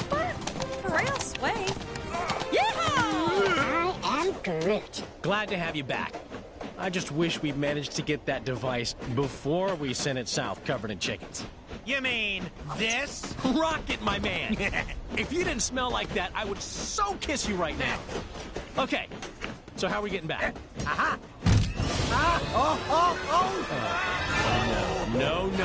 But real sweet. Yeehaw! I am Groot. Glad to have you back. I just wish we'd managed to get that device before we sent it south covered in chickens. You mean this? Rocket, my man! If you didn't smell like that, I would so kiss you right now. Okay, so how are we getting back? Aha! No.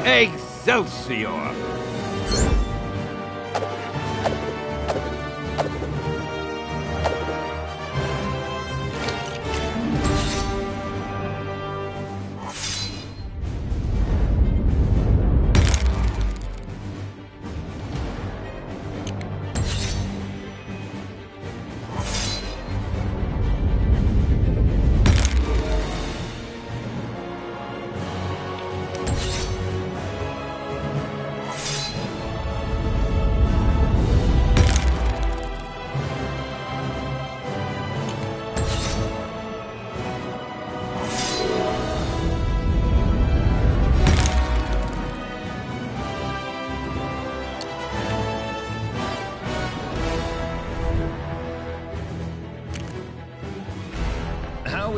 Excelsior!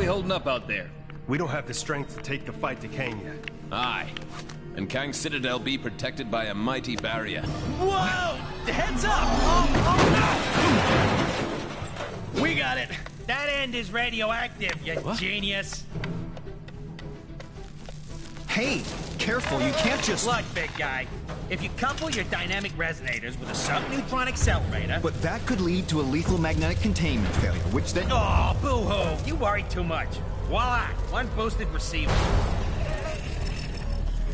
Holding up out there? We don't have the strength to take the fight to Kang yet. Aye. And Kang's Citadel be protected by a mighty barrier. Whoa! Heads up! Oh. We got it. That end is radioactive, you genius. Hey, careful, you can't just... Look, big guy. If you couple your dynamic resonators with a subneutron accelerator... But that could lead to a lethal magnetic containment failure, which then... Oh, boo-hoo! You worry too much. Voila! One boosted receiver.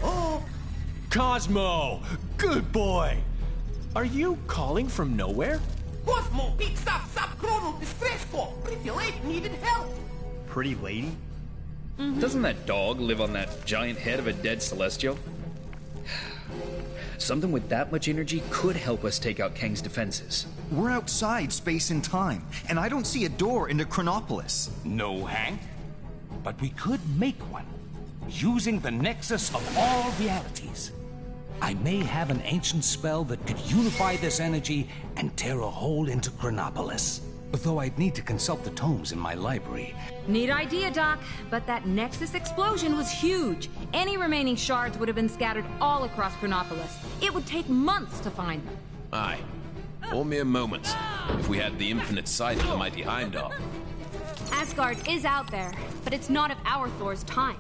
Oh! Cosmo! Good boy! Are you calling from nowhere? Cosmo picks up subchronal distress call. Pretty lady needed help. Pretty lady? Doesn't that dog live on that giant head of a dead Celestial? Something with that much energy could help us take out Kang's defenses. We're outside space and time, and I don't see a door into Chronopolis. No, Hank. But we could make one, using the nexus of all realities. I may have an ancient spell that could unify this energy and tear a hole into Chronopolis. Though I'd need to consult the tomes in my library. Neat idea, Doc, but that Nexus explosion was huge. Any remaining shards would have been scattered all across Chronopolis. It would take months to find them. Aye. All mere moments, if we had the infinite sight of the mighty Heimdall. Asgard is out there, but it's not of our Thor's time.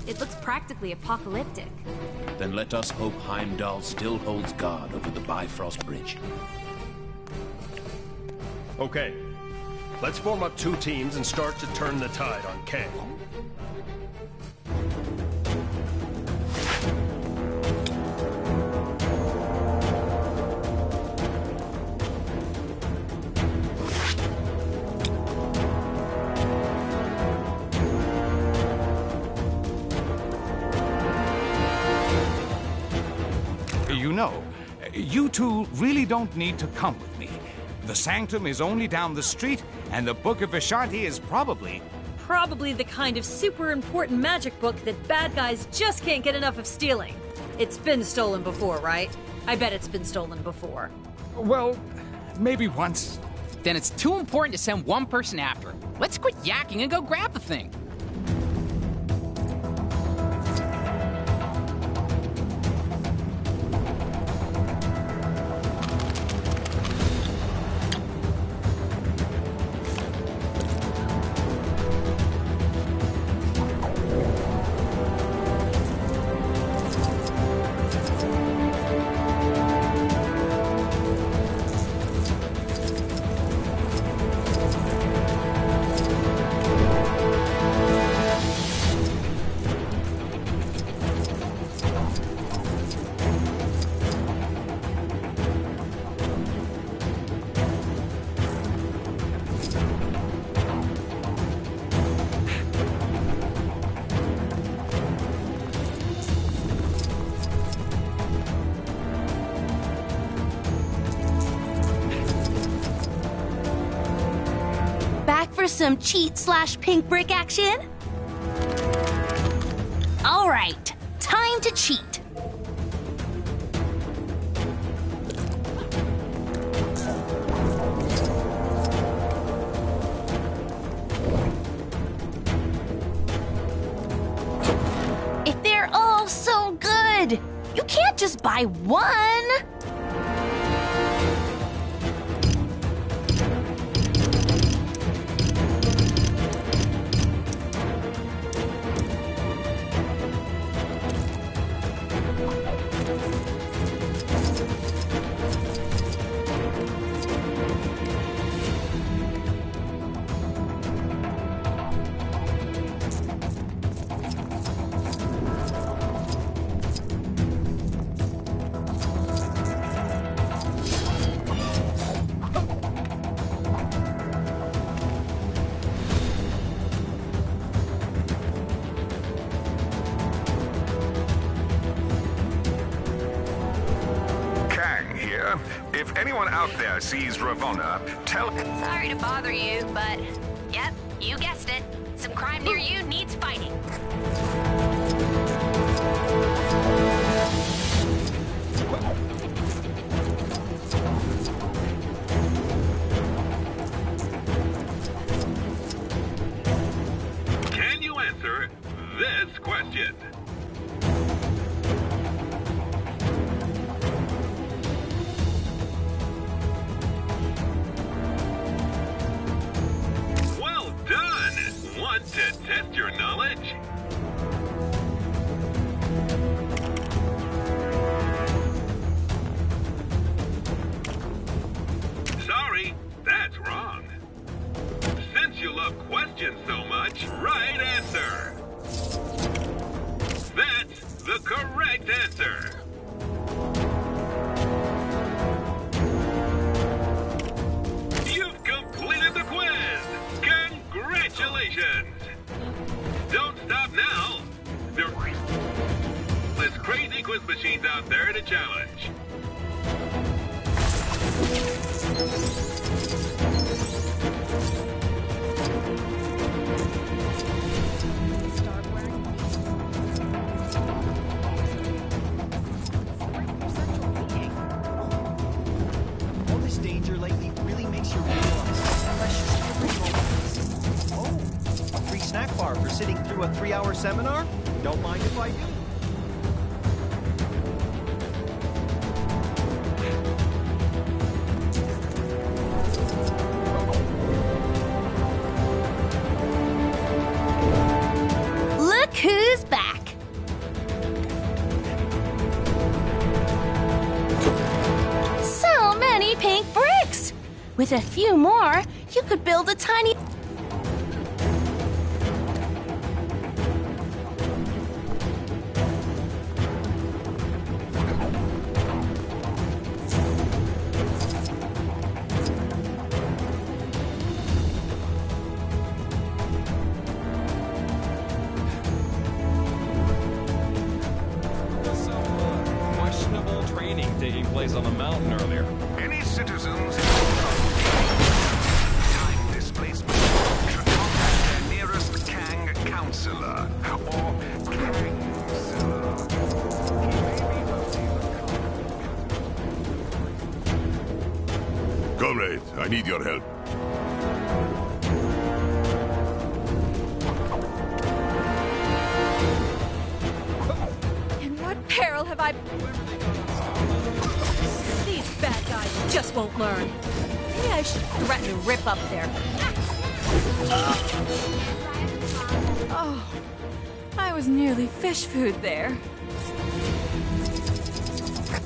It looks practically apocalyptic. Then let us hope Heimdall still holds guard over the Bifrost Bridge. Okay. Let's form up 2 teams and start to turn the tide on Kang. You know, you two really don't need to come with me. The Sanctum is only down the street, and the Book of Vishanti is probably the kind of super important magic book that bad guys just can't get enough of stealing. It's been stolen before, right? I bet it's been stolen before. Well, maybe once. Then it's too important to send one person after it. Let's quit yakking and go grab the thing. Some cheat/pink brick action? All right, time to cheat. If they're all so good, you can't just buy one. If anyone out there sees Ravonna, tell... Sorry to bother you, but... Yep, you guessed it. Some crime near you needs fighting. Can you answer this question? To test your knowledge? Sorry, that's wrong. Since you love questions so much, right answer. That's the correct answer. You've completed the quiz! Congratulations! Don't stop now! There's crazy quiz machines out there to challenge. All this danger lately really makes you realize how precious every moment is. Oh, a free snack bar for sitting through a 3-hour seminar? Don't mind if I do. Look who's back! So many pink bricks! With a few more, you could build a tiny... Questionable training taking place on the mountain earlier. Any citizens time displacement should contact their nearest Kang counselor or Comrade, I need your help. In what peril have I... These bad guys just won't learn. Maybe I should threaten to rip up their... Oh, I was nearly fish food there.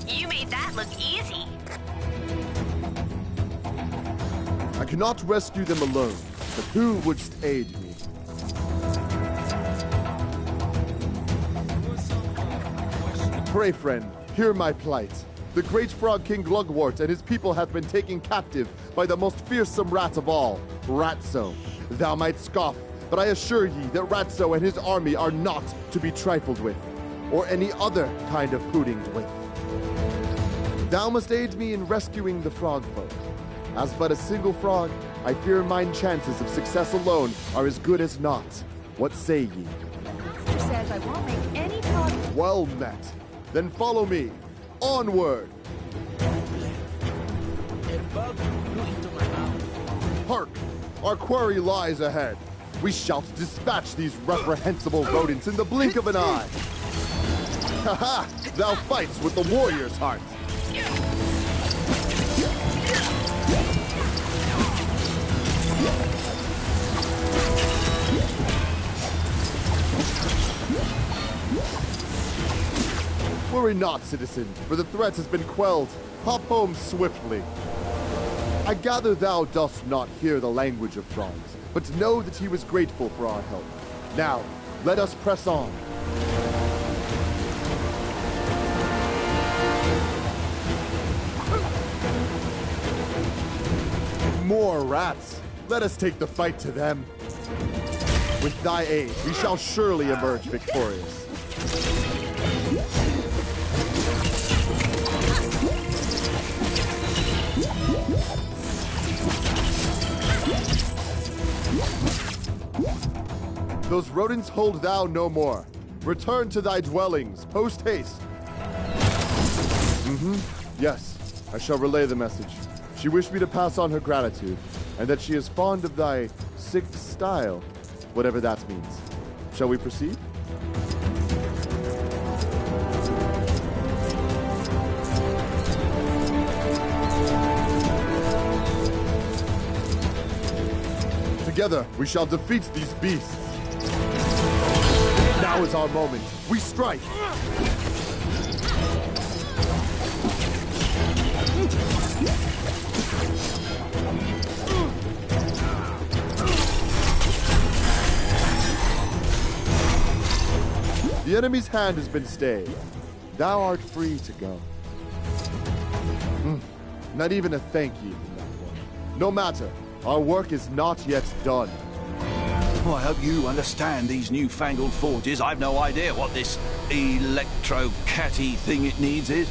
You made that look easy. I cannot rescue them alone, but who wouldst aid me? Pray, friend, hear my plight. The great frog king Glugwort and his people hath been taken captive by the most fearsome rat of all, Ratso. Thou might scoff, but I assure ye that Ratso and his army are not to be trifled with, or any other kind of puddinged with. Thou must aid me in rescuing the frog folk. As but a single frog, I fear mine chances of success alone are as good as naught. What say ye? Master says I won't make any progress. Well met. Then follow me. Onward! Hark! Our quarry lies ahead. We shall dispatch these reprehensible rodents in the blink of an eye. Ha ha! Thou fights with the warrior's heart. Worry not, citizen, for the threat has been quelled. Hop home swiftly. I gather thou dost not hear the language of frogs, but know that he was grateful for our help. Now, let us press on. More rats! Let us take the fight to them. With thy aid, we shall surely emerge victorious. Those rodents hold thou no more. Return to thy dwellings, post haste. Yes, I shall relay the message. She wished me to pass on her gratitude, and that she is fond of thy sixth style, whatever that means. Shall we proceed? Together, we shall defeat these beasts. Now is our moment. We strike! The enemy's hand has been stayed. Thou art free to go. Not even a thank you from that one. No matter, our work is not yet done. Well, I hope you understand these newfangled forges. I've no idea what this electro-catty thing it needs is.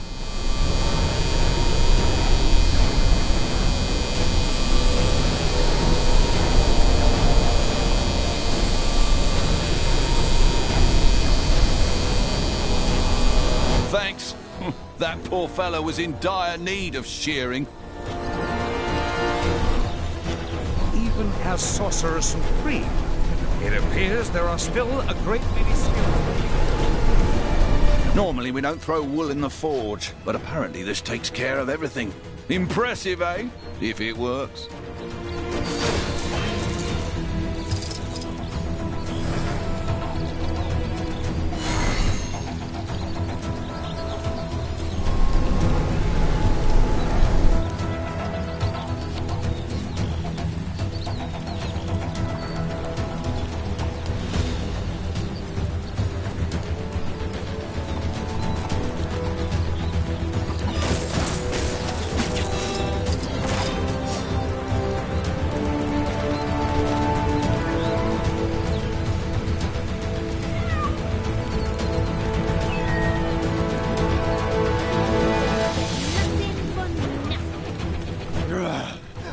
Thanks. That poor fellow was in dire need of shearing. Even as Sorcerer Supreme, it appears there are still a great many skills. Normally we don't throw wool in the forge, but apparently this takes care of everything. Impressive, eh? If it works.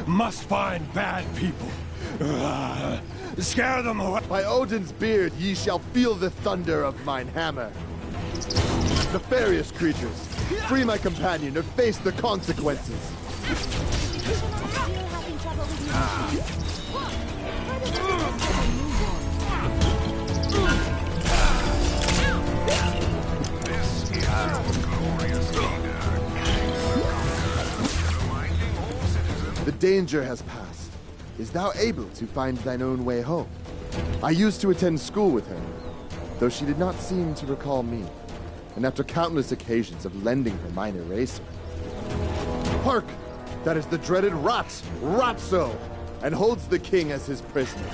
Must find bad people. Scare them away. By Odin's beard, ye shall feel the thunder of mine hammer. Nefarious creatures, free my companion or face the consequences. The danger has passed. Is thou able to find thine own way home? I used to attend school with her, though she did not seem to recall me, and after countless occasions of lending her mine eraser. Hark! That is the dreaded Rat, Ratso, and holds the king as his prisoner.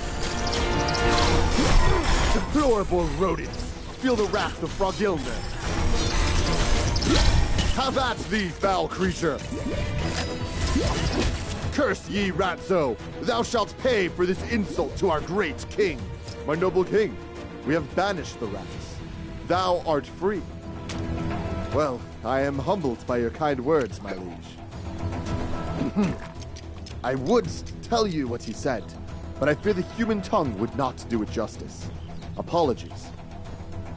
Deplorable rodents, feel the wrath of Frogilner. Have at thee, foul creature! Curse ye, Ratso! Thou shalt pay for this insult to our great king. My noble king, we have banished the rats. Thou art free. Well, I am humbled by your kind words, my liege. I would tell you what he said, but I fear the human tongue would not do it justice. Apologies.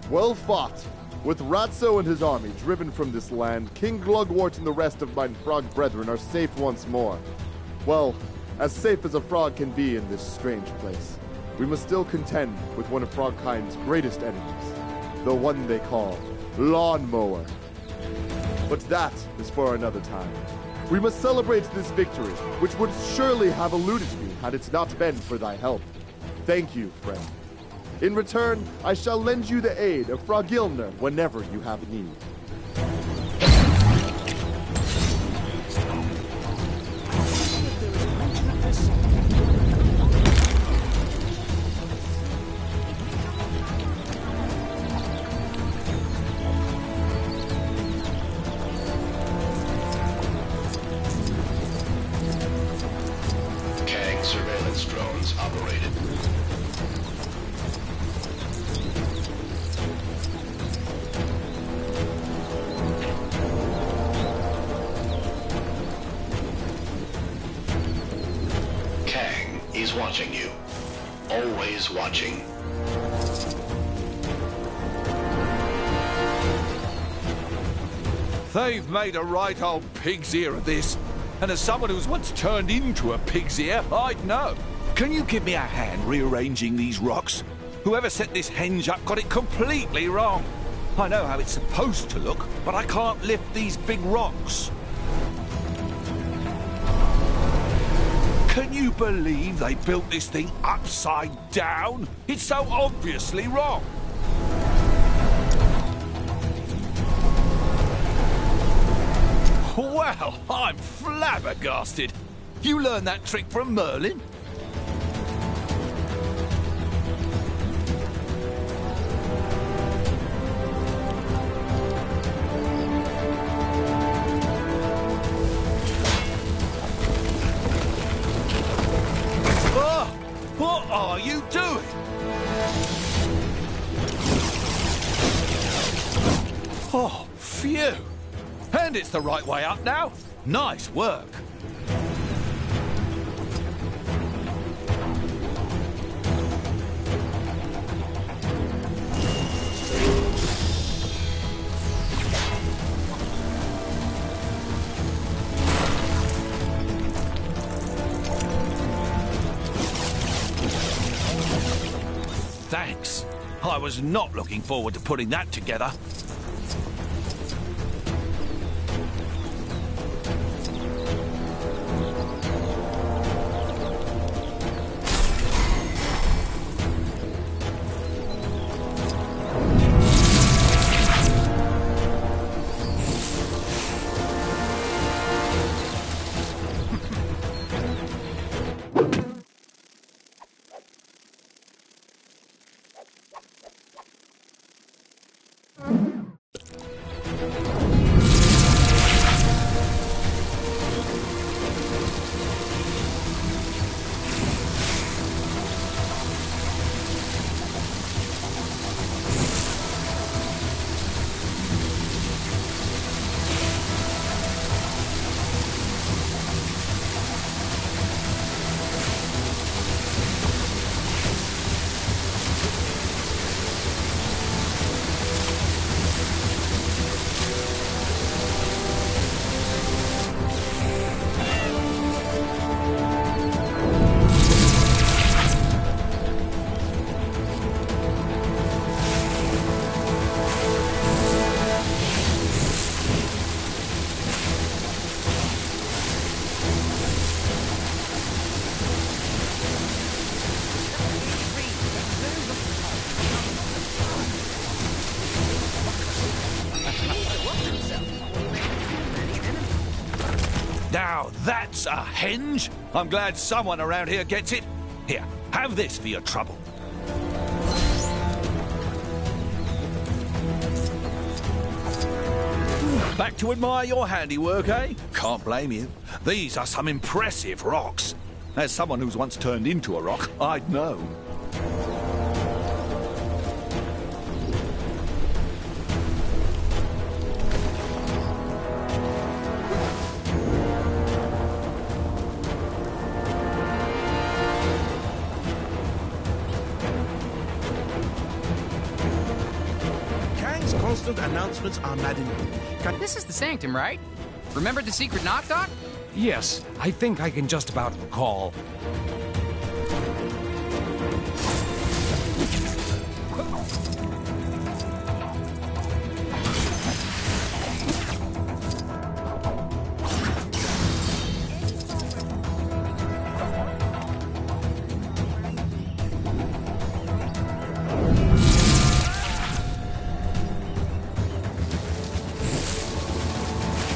Well fought. With Ratso and his army driven from this land, King Glugwort and the rest of mine frog brethren are safe once more. Well, as safe as a frog can be in this strange place. We must still contend with one of Frogkind's greatest enemies, the one they call Lawnmower. But that is for another time. We must celebrate this victory, which would surely have eluded me had it not been for thy help. Thank you, friend. In return, I shall lend you the aid of Frogilner whenever you have need. Kang surveillance drones operated. Kang is watching you. Always watching. They've made a right old pig's ear of this. And as someone who's once turned into a pig's ear, I'd know. Can you give me a hand rearranging these rocks? Whoever set this henge up got it completely wrong. I know how it's supposed to look, but I can't lift these big rocks. Can you believe they built this thing upside down? It's so obviously wrong. Well, I'm flabbergasted. You learned that trick from Merlin? Oh, what are you doing? Oh, phew. And it's the right way up now. Nice work. Thanks. I was not looking forward to putting that together. That's a henge. I'm glad someone around here gets it. Here, have this for your trouble. Back to admire your handiwork, eh? Can't blame you. These are some impressive rocks. As someone who's once turned into a rock, I'd know. Kang's constant announcements are maddening. This is the Sanctum, right? Remember the secret knock dock? Yes, I think I can just about recall.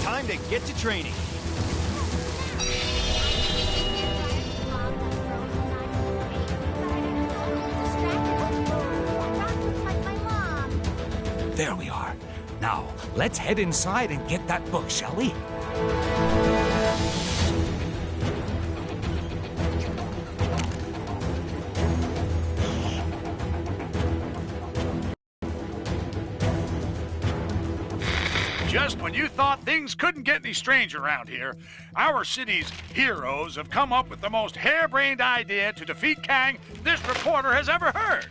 Time to get to training. There we are. Now, let's head inside and get that book, shall we? Just when you thought things couldn't get any stranger around here, our city's heroes have come up with the most harebrained idea to defeat Kang this reporter has ever heard.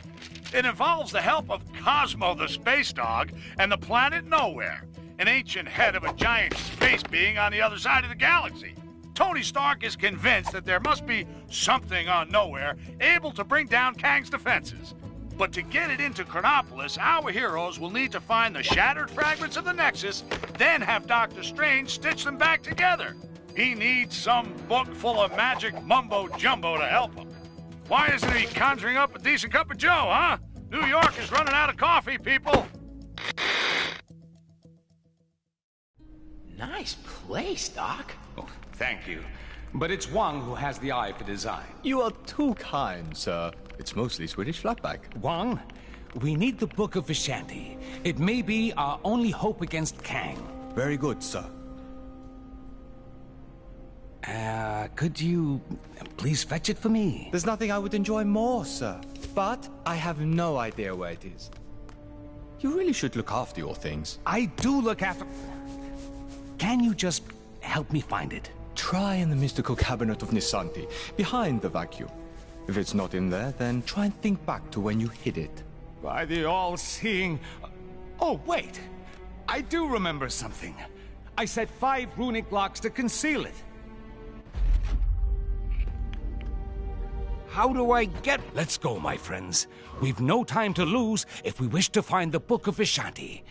It involves the help of Cosmo the space dog and the planet Nowhere, an ancient head of a giant space being on the other side of the galaxy. Tony Stark is convinced that there must be something on Nowhere able to bring down Kang's defenses. But to get it into Chronopolis, our heroes will need to find the shattered fragments of the Nexus, then have Doctor Strange stitch them back together. He needs some book full of magic mumbo-jumbo to help him. Why isn't he conjuring up a decent cup of joe, huh? New York is running out of coffee, people. Nice place, Doc. Oh, thank you. But it's Wang who has the eye for design. You are too kind, sir. It's mostly Swedish flatback. Wang, we need the Book of Vishanti. It may be our only hope against Kang. Very good, sir. Could you please fetch it for me? There's nothing I would enjoy more, sir. But I have no idea where it is. You really should look after your things. I do look after... Can you just help me find it? Try in the mystical cabinet of Nisanti, behind the vacuum. If it's not in there, then try and think back to when you hid it. By the all-seeing... Oh, wait! I do remember something. I set 5 runic blocks to conceal it. How do I get... Let's go, my friends. We've no time to lose if we wish to find the Book of Vishanti.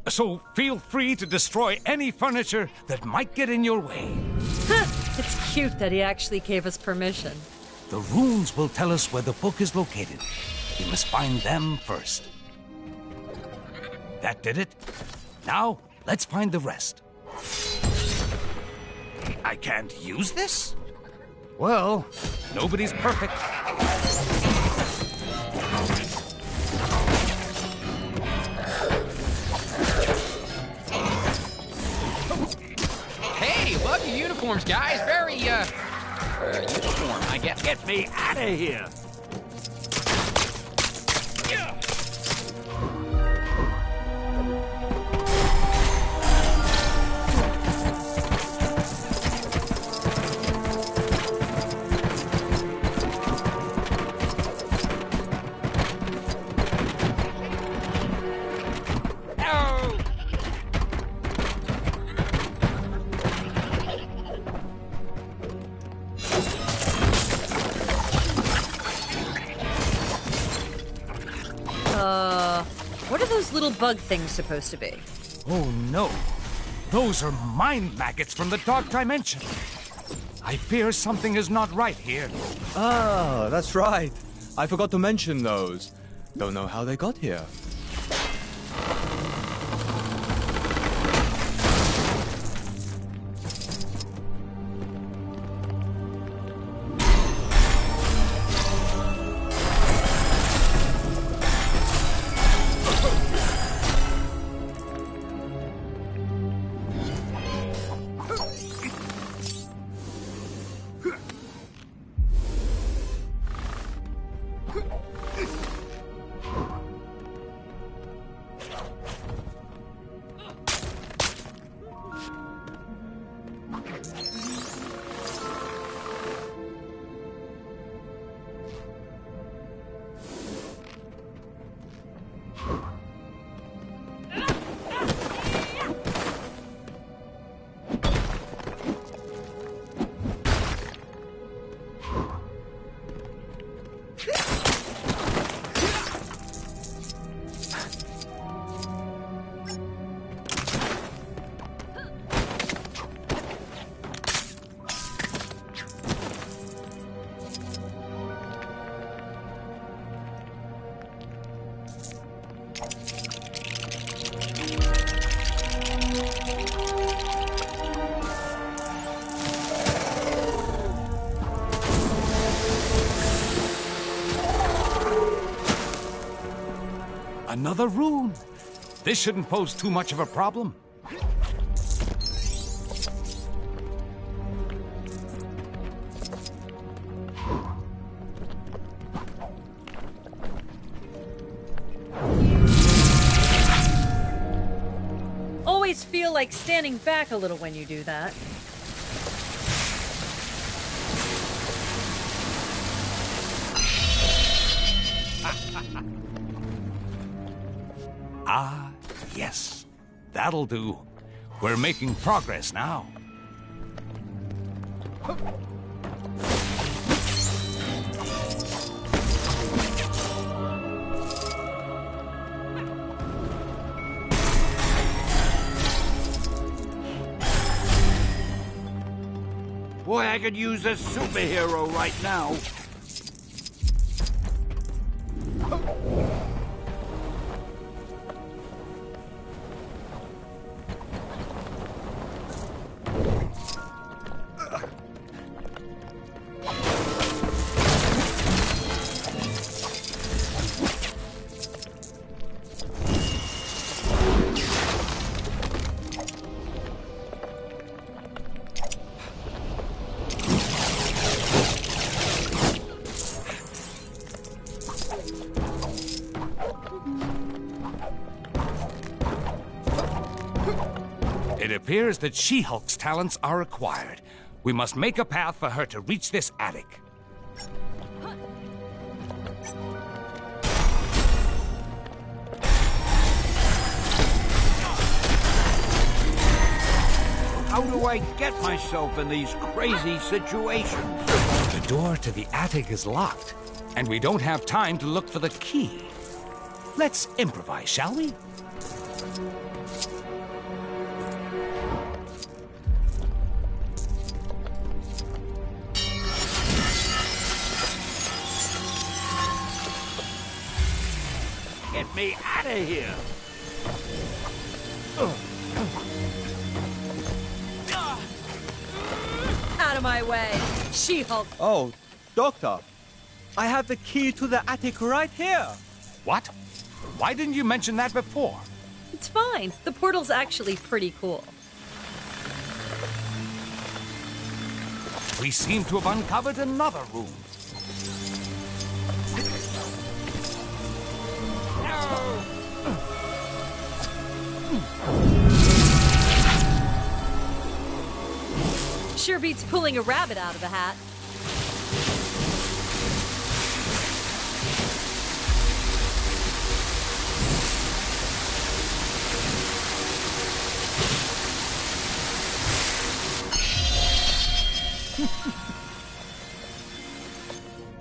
So feel free to destroy any furniture that might get in your way. It's cute that he actually gave us permission. The runes will tell us where the book is located. We must find them first. That did it. Now, let's find the rest. I can't use this? Well, nobody's perfect. Hey, love your uniforms, guys. Very, uniform, I guess. Get me out of here! What are those little bug things supposed to be? Oh no. Those are mind maggots from the Dark Dimension. I fear something is not right here. Ah, that's right. I forgot to mention those. Don't know how they got here. Another rune. This shouldn't pose too much of a problem. Always feel like standing back a little when you do that. Ah, yes. That'll do. We're making progress now. Boy, I could use a superhero right now. It appears that She-Hulk's talents are acquired. We must make a path for her to reach this attic. How do I get myself in these crazy situations? The door to the attic is locked, and we don't have time to look for the key. Let's improvise, shall we? Get me out of here! Out of my way, She-Hulk. Oh, Doctor, I have the key to the attic right here. What? Why didn't you mention that before? It's fine. The portal's actually pretty cool. We seem to have uncovered another room. Sure beats pulling a rabbit out of a hat.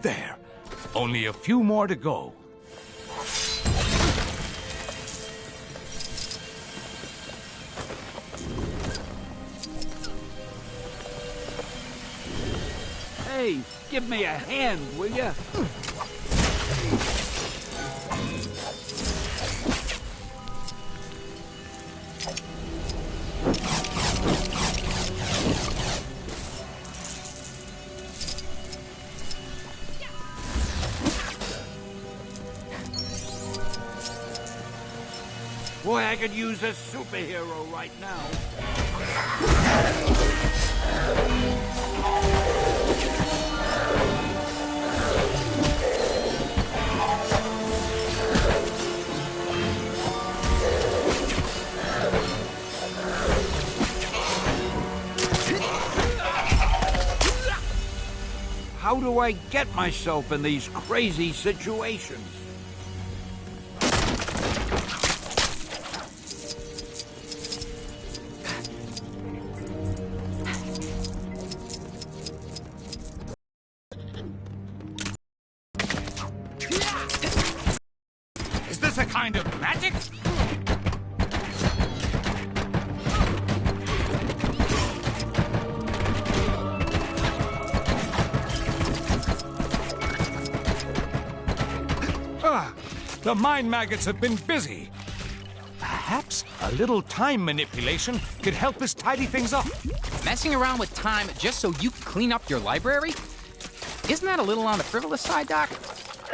There. Only a few more to go. Hey, give me a hand, will ya? Boy, I could use a superhero right now. How do I get myself in these crazy situations? Is this a kind of magic? The mind maggots have been busy. Perhaps a little time manipulation could help us tidy things up. Messing around with time just so you can clean up your library? Isn't that a little on the frivolous side, Doc?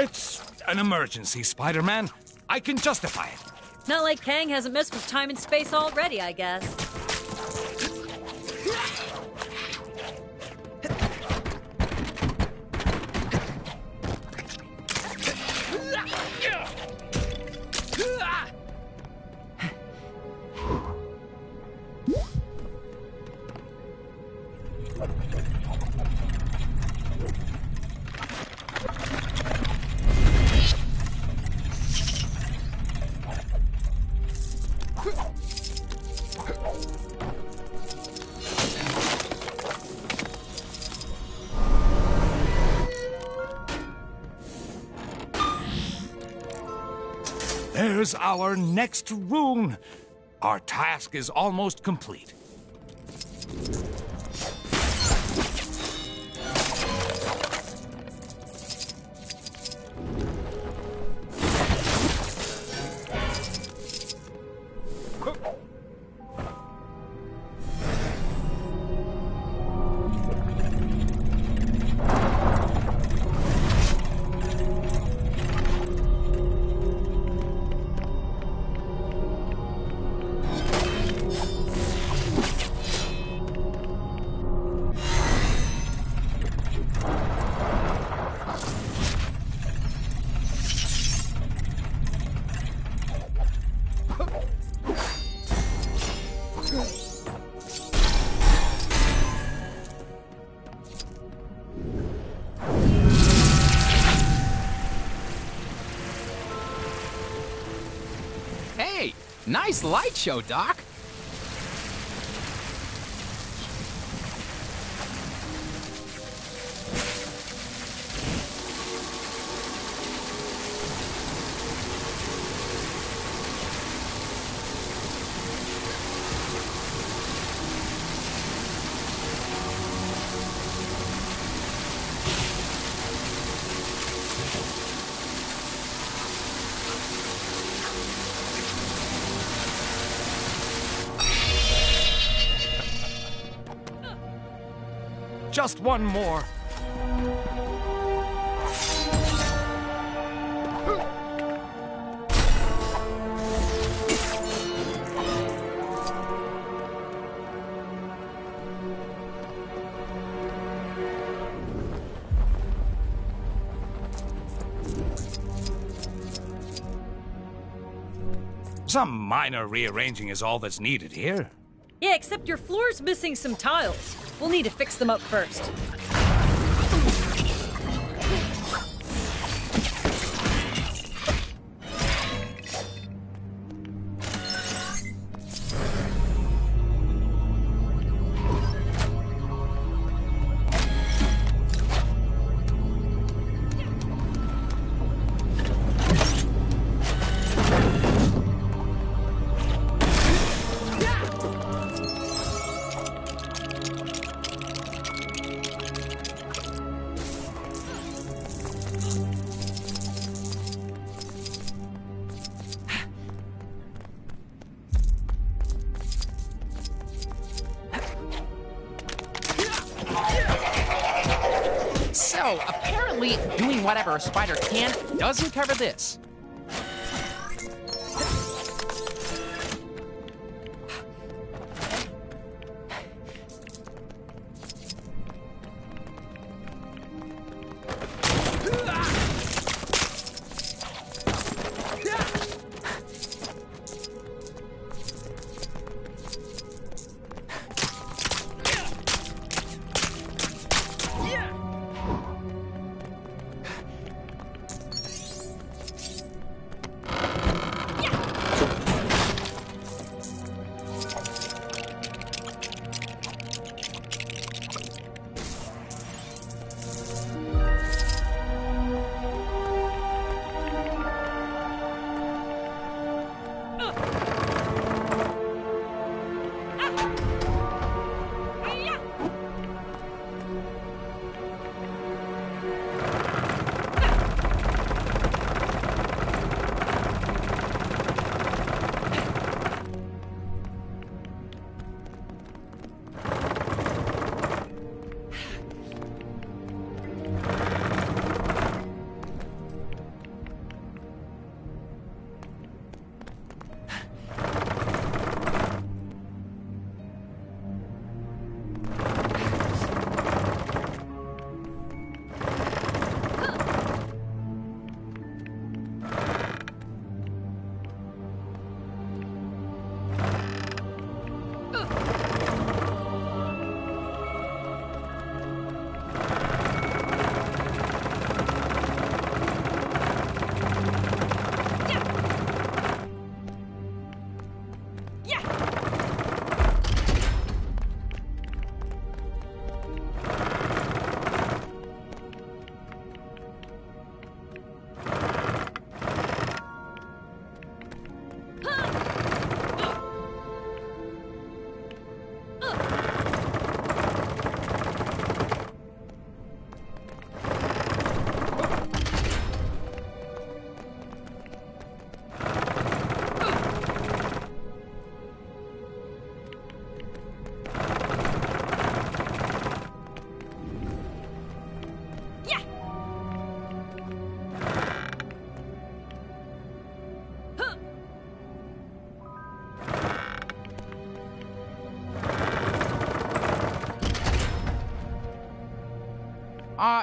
It's an emergency, Spider-Man. I can justify it. Not like Kang hasn't messed with time and space already, I guess. There's our next rune. Our task is almost complete. Hey, nice light show, Doc. Just one more. Some minor rearranging is all that's needed here. Yeah, except your floor's missing some tiles. We'll need to fix them up first. So, apparently, doing whatever a spider can doesn't cover this.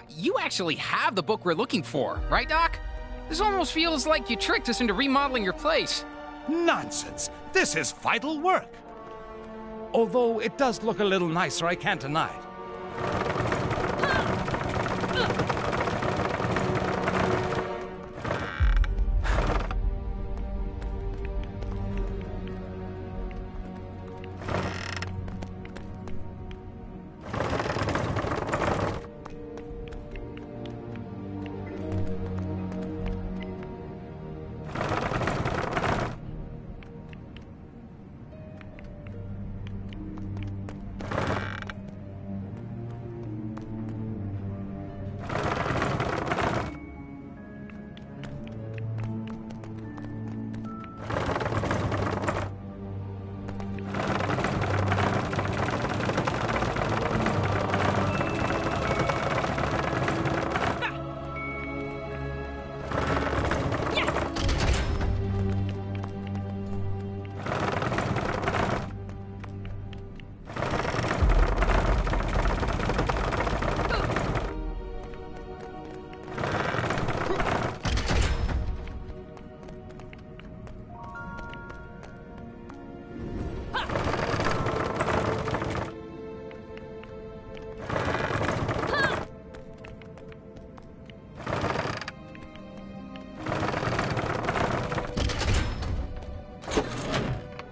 you actually have the book we're looking for, right, Doc? This almost feels like you tricked us into remodeling your place. Nonsense. This is vital work. Although it does look a little nicer, I can't deny it.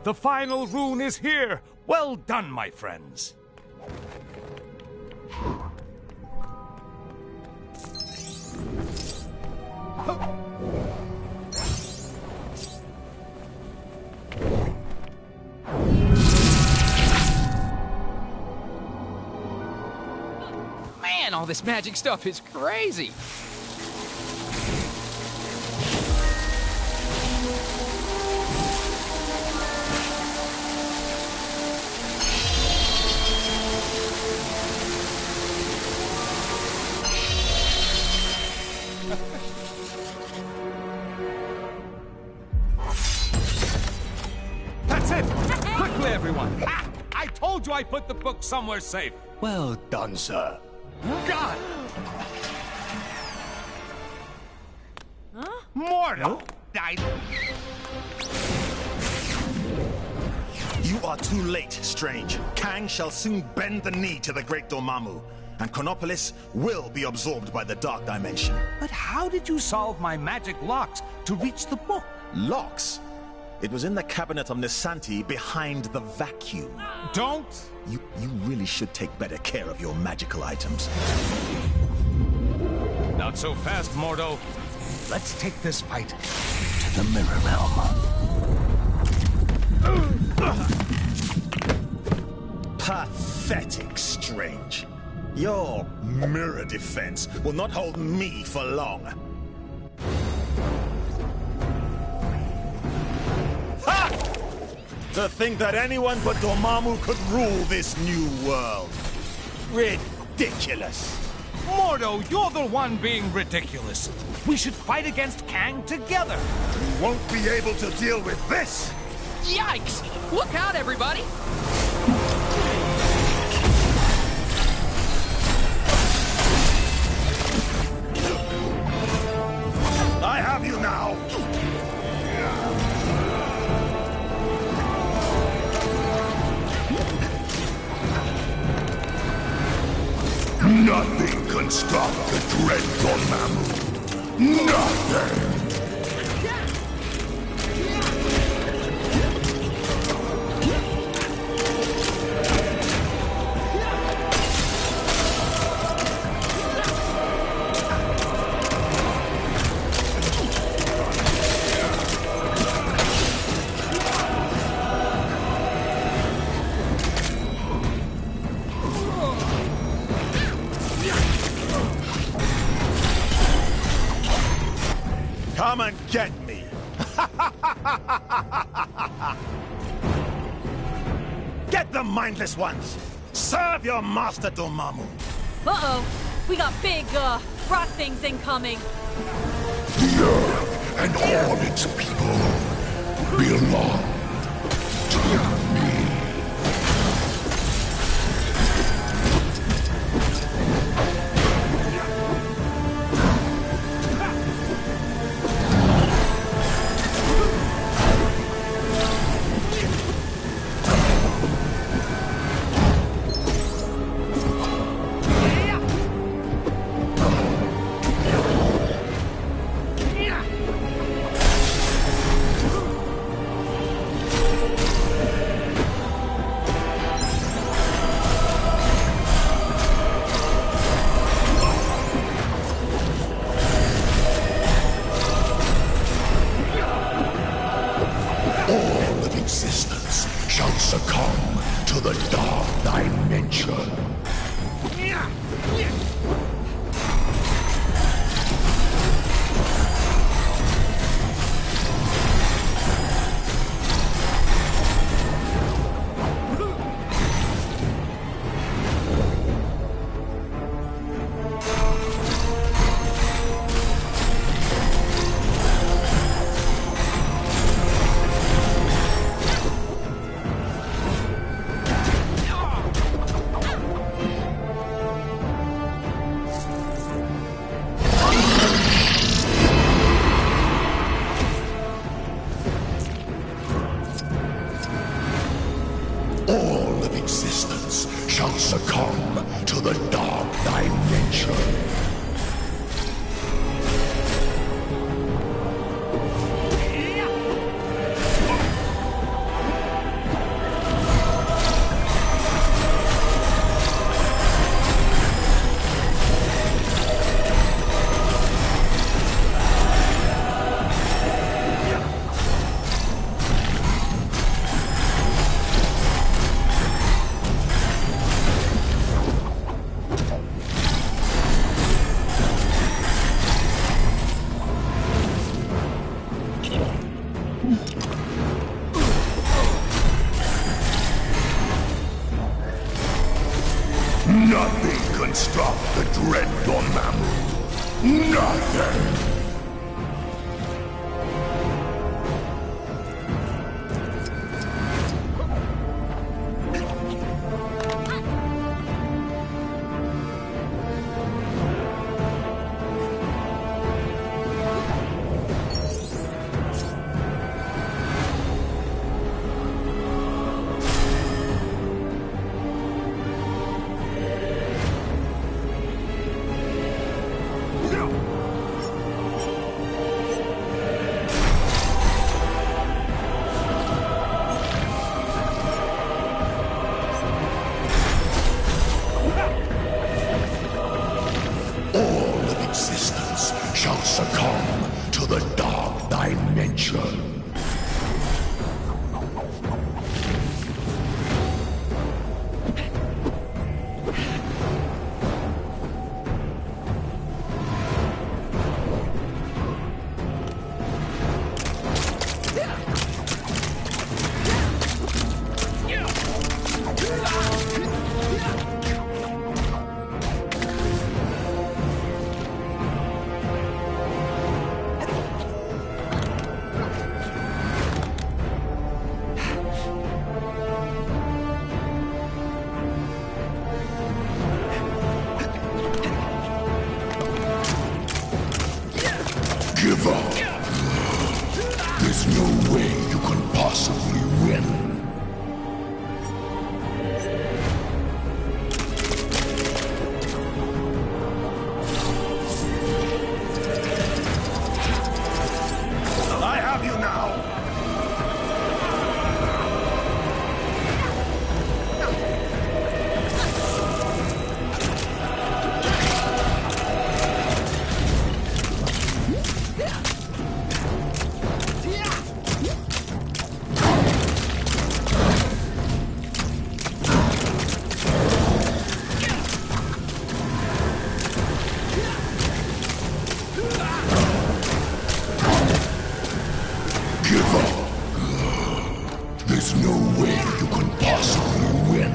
The final rune is here! Well done, my friends! Man, all this magic stuff is crazy. That's it! Quickly, everyone! Ha! I told you I put the book somewhere safe! Well done, sir. God! Mordo! You are too late, Strange. Kang shall soon bend the knee to the great Dormammu, and Chronopolis will be absorbed by the Dark Dimension. But how did you solve my magic locks to reach the book? Locks? It was in the cabinet of Nisanti behind the vacuum. Don't! You really should take better care of your magical items. Not so fast, Mordo. Let's take this fight to the Mirror Realm. Pathetic, Strange. Your mirror defense will not hold me for long. Ha! To think that anyone but Dormammu could rule this new world. Ridiculous. Mordo, you're the one being ridiculous. We should fight against Kang together. You won't be able to deal with this. Yikes! Look out, everybody! I have you now! Nothing can stop the dread Dormammu. Nothing! Come and get me! Get the mindless ones! Serve your master, Dormammu! Uh-oh. We got big, rock things incoming. The Earth and all its people belong to me. Dormammu. Nothing. Shall succumb to the dark dimension. Give up. There's no way you can possibly win. I have you now. Give up. There's no way you can possibly win.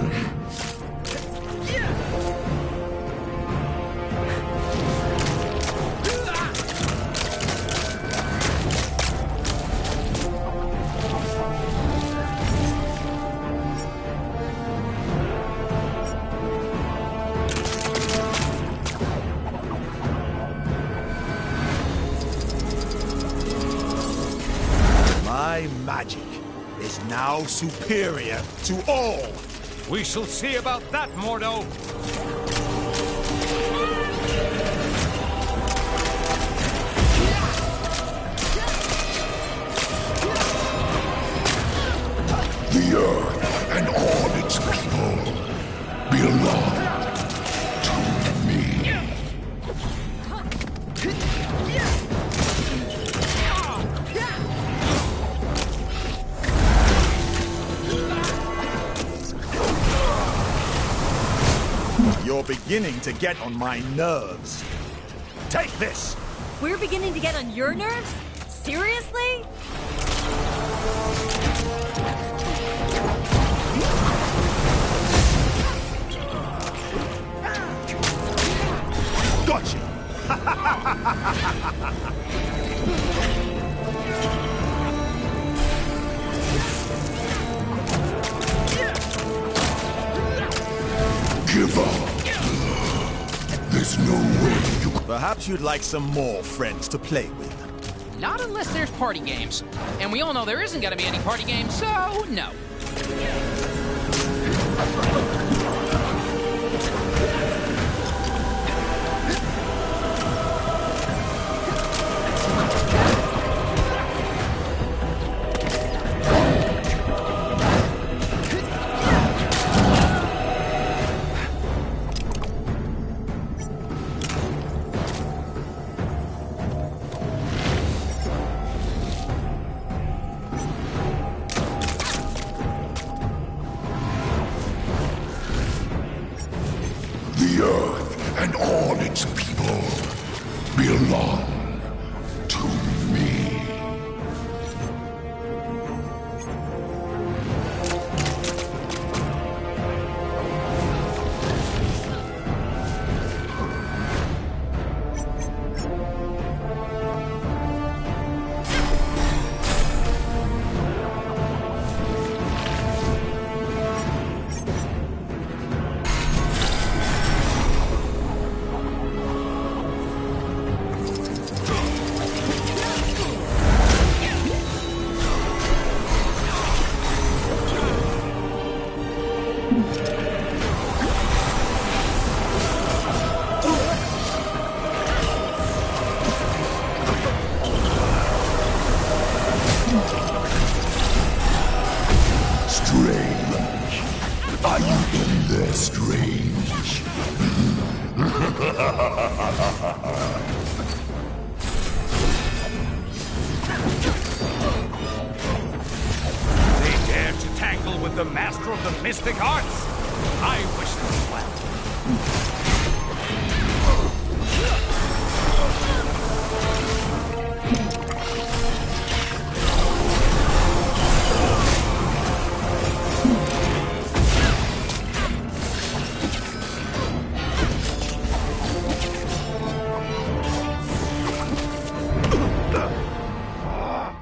My magic is now superior to all. We shall see about that, Mordo. The earth and all its people belong to me. You're beginning to get on my nerves. Take this! We're beginning to get on your nerves? Seriously? Gotcha! Give up. There's no way you can... Perhaps you'd like some more friends to play with. Not unless there's party games. And we all know there isn't gonna be any party games, so no. The earth and all its people belong to me. master of the mystic arts. I wish them well.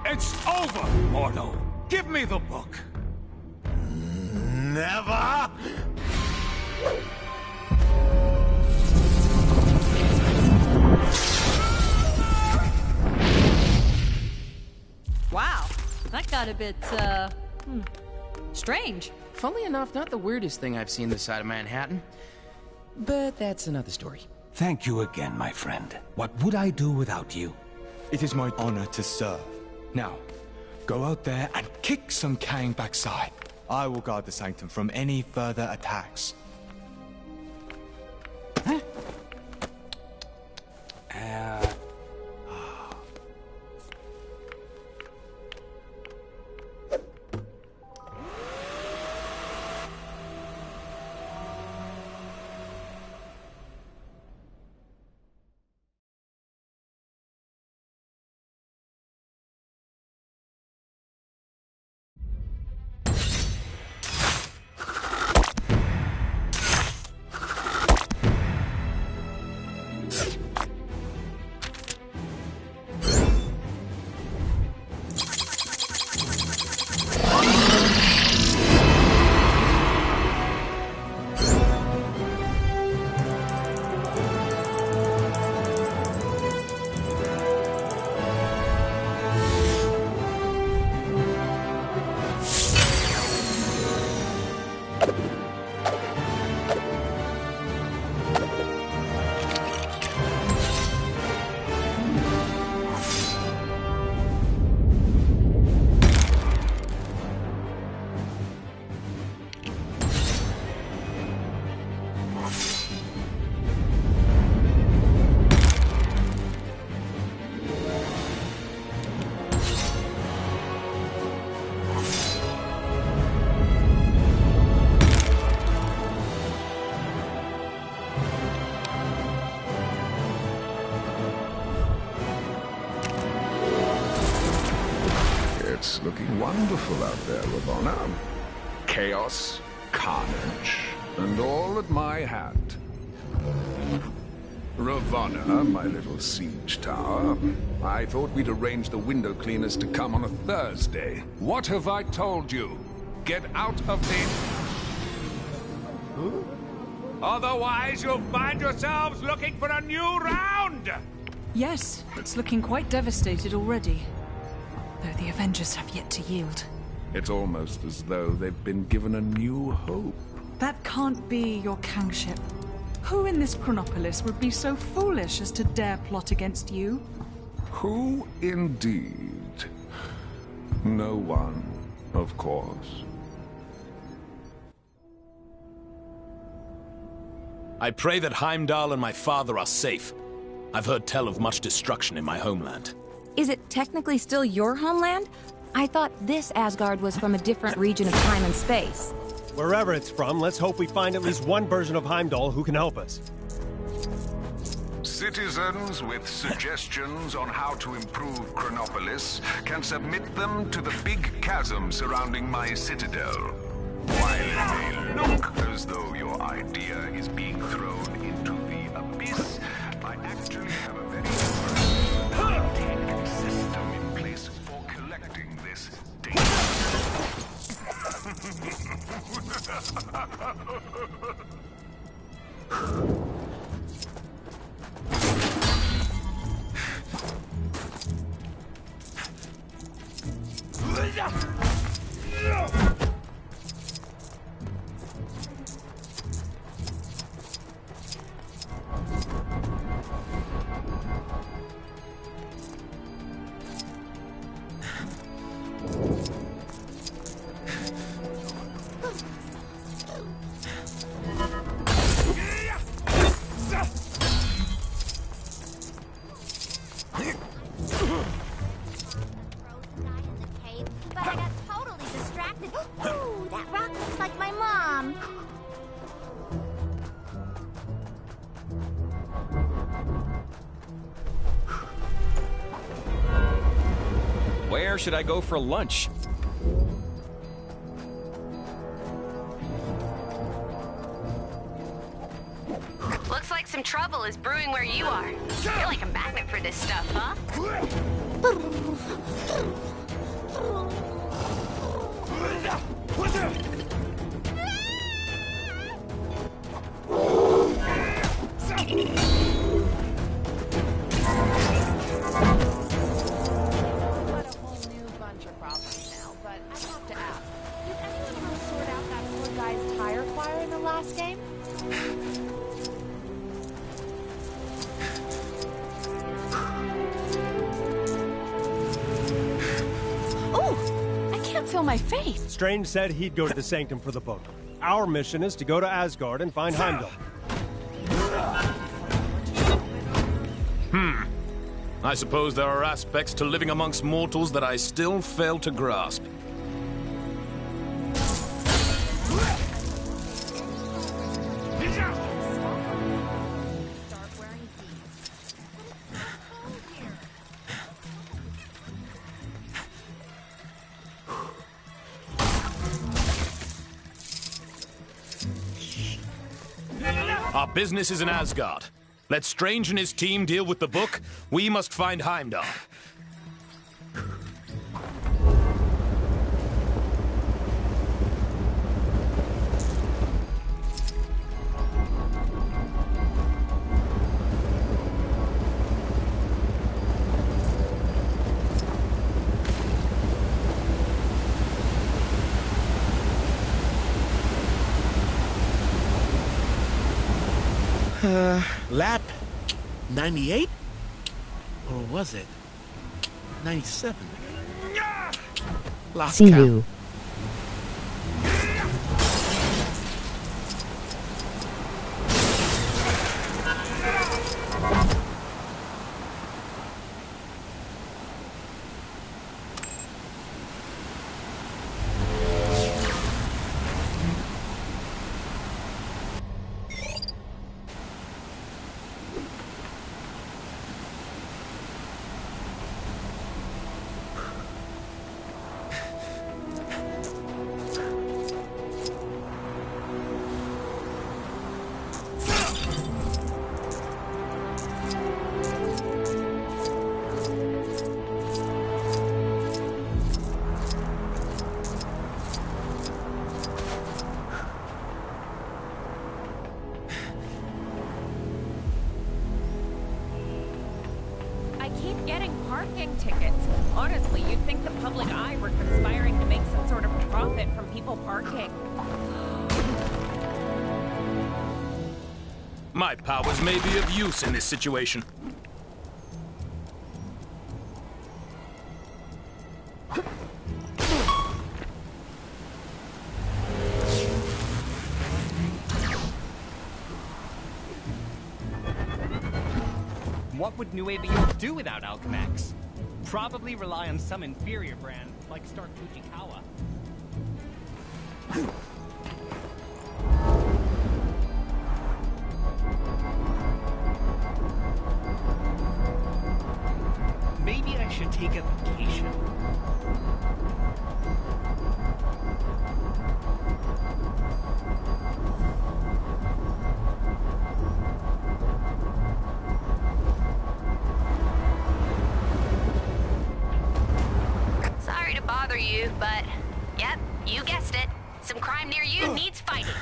It's over, mortal. Give me the book. Never! Wow, that got a bit, strange. Funnily enough, not the weirdest thing I've seen this side of Manhattan. But that's another story. Thank you again, my friend. What would I do without you? It is my honor to serve. Now, go out there and kick some Kang backside. I will guard the Sanctum from any further attacks. Huh? It's looking wonderful out there, Ravonna. Chaos, carnage, and all at my hand. Ravonna, my little siege tower, I thought we'd arrange the window cleaners to come on a Thursday. What have I told you? Get out of the... Otherwise, you'll find yourselves looking for a new round! Yes, it's looking quite devastated already. Though the Avengers have yet to yield. It's almost as though they've been given a new hope. That can't be your Kangship. Who in this Chronopolis would be so foolish as to dare plot against you? Who indeed? No one, of course. I pray that Heimdall and my father are safe. I've heard tell of much destruction in my homeland. Is it technically still your homeland? I thought this Asgard was from a different region of time and space. Wherever it's from, let's hope we find at least one version of Heimdall who can help us. Citizens with suggestions on how to improve Chronopolis can submit them to the big chasm surrounding my citadel. While it may look as though your idea is being thrown into the abyss, I actually have a very system in place for collecting this data. But I got totally distracted where should I go for lunch? Looks like some trouble is brewing where you are. You're like a magnet for this stuff, huh? My face. Strange said he'd go to the Sanctum for the book. Our mission is to go to Asgard and find Heimdall. I suppose there are aspects to living amongst mortals that I still fail to grasp. Our business is in Asgard. Let Strange and his team deal with the book. We must find Heimdall. Lap 98? Or was it 97? Lost count. Silu. Parking tickets. Honestly, you'd think the public eye were conspiring to make some sort of profit from people parking. My powers may be of use in this situation. What would Nueva York do without Alchemax? Probably rely on some inferior brand, like Stark Fujikawa. Maybe I should take a vacation. Sorry to bother you, but yep, you guessed it. Some crime near you needs fighting.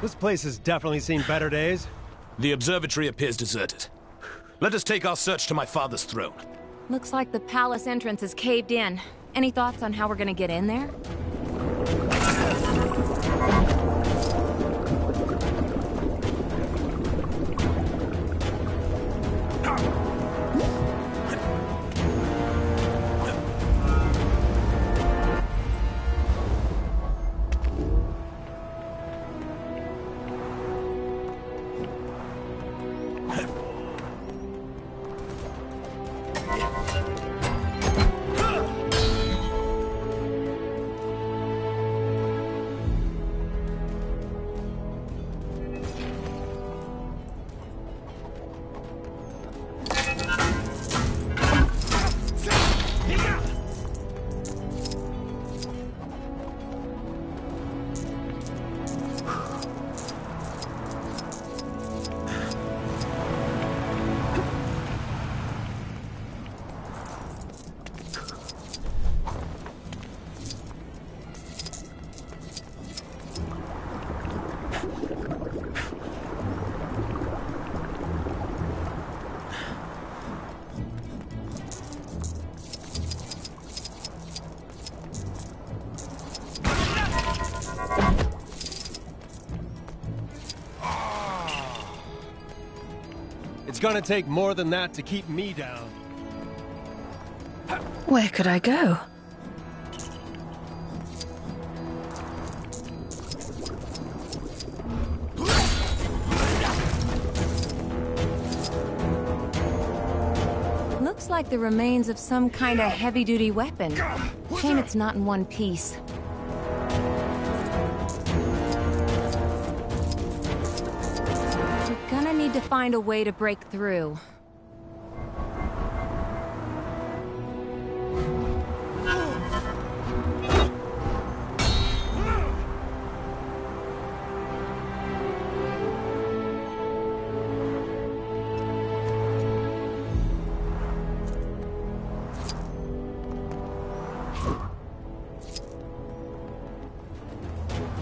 This place has definitely seen better days. The observatory appears deserted. Let us take our search to my father's throne. Looks like the palace entrance is caved in. Any thoughts on how we're gonna get in there? It's gonna take more than that to keep me down. Where could I go? Looks like the remains of some kind of heavy-duty weapon. Shame it's not in one piece. We're gonna need to find a way to break through.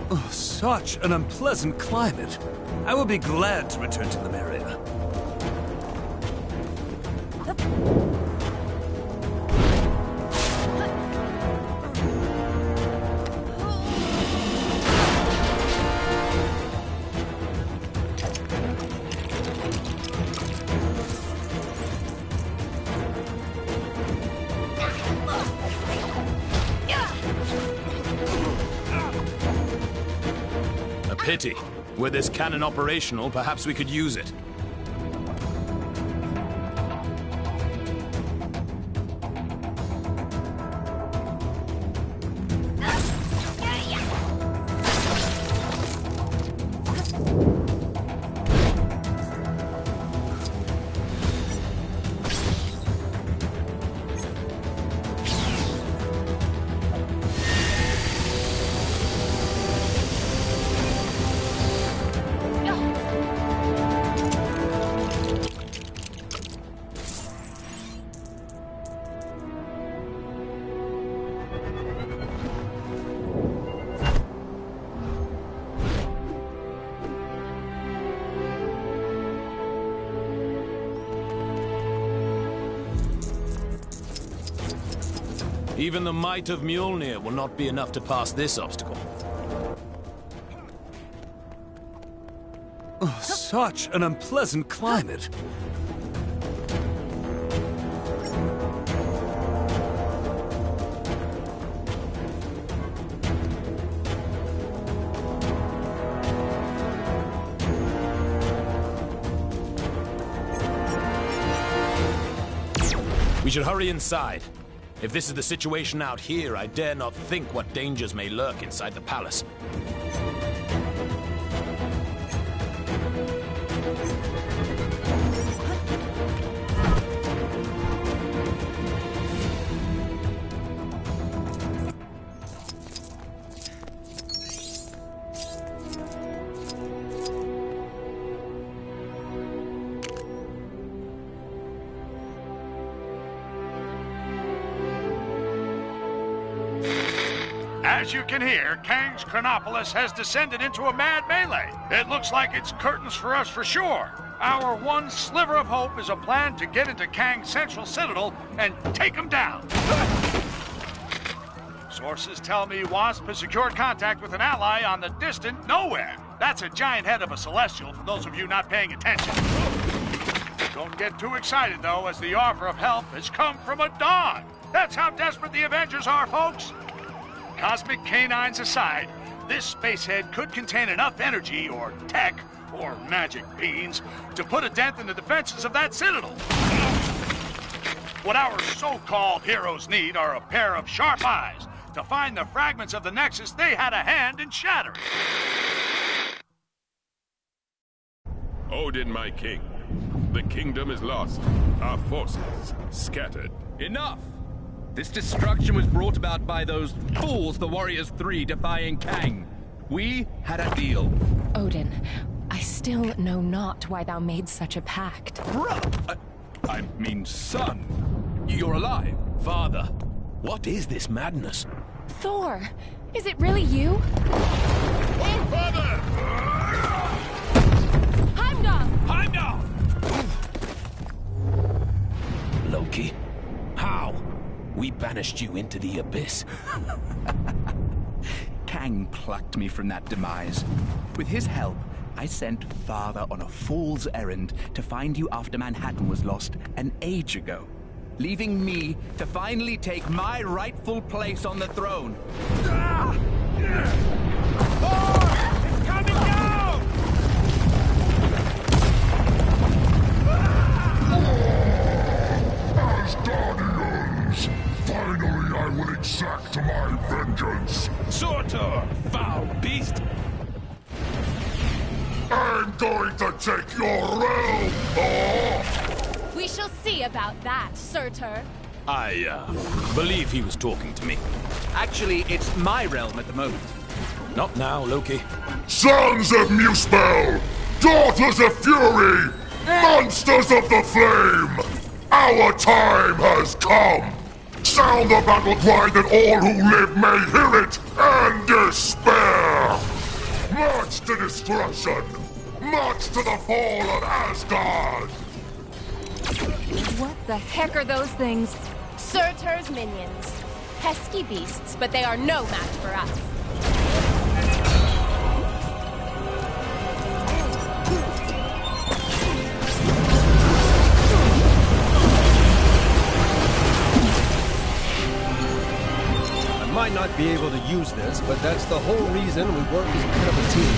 Oh, such an unpleasant climate. I will be glad to return to Lemuria. Pity. Were this cannon operational, perhaps we could use it. Even the might of Mjolnir will not be enough to pass this obstacle. Oh, such an unpleasant climate. We should hurry inside. If this is the situation out here, I dare not think what dangers may lurk inside the palace. As you can hear, Kang's Chronopolis has descended into a mad melee. It looks like it's curtains for us for sure. Our one sliver of hope is a plan to get into Kang's central citadel and take him down. Sources tell me Wasp has secured contact with an ally on the distant Nowhere. That's a giant head of a Celestial, for those of you not paying attention. Don't get too excited, though, as the offer of help has come from a dog. That's how desperate the Avengers are, folks. Cosmic canines aside, this spacehead could contain enough energy or tech or magic beans to put a dent in the defenses of that citadel. What our so-called heroes need are a pair of sharp eyes to find the fragments of the Nexus they had a hand in shattering. Odin, my king. The kingdom is lost. Our forces scattered. Enough! This destruction was brought about by those fools, the Warriors 3, defying Kang. We had a deal. Odin, I still know not why thou made such a pact. I mean, son, you're alive. Father, what is this madness? Thor, is it really you? Oh, father! Heimdall! Heimdall! Loki, how? We banished you into the abyss. Kang plucked me from that demise. With his help, I sent Father on a fool's errand to find you after Manhattan was lost an age ago, leaving me to finally take my rightful place on the throne. It's coming down! As Guardians, finally I will exact my vengeance. Surtur, foul beast! I'm going to take your realm! We shall see about that, Surtur. I, believe he was talking to me. Actually, it's my realm at the moment. Not now, Loki. Sons of Muspel! Daughters of Fury! Monsters of the Flame! Our time has come! Sound the battle cry that all who live may hear it and despair! March to destruction! March to the fall of Asgard! What the heck are those things? Surtur's minions. Pesky beasts, but they are no match for us. I might not be able to use this, but that's the whole reason we work as part of a team.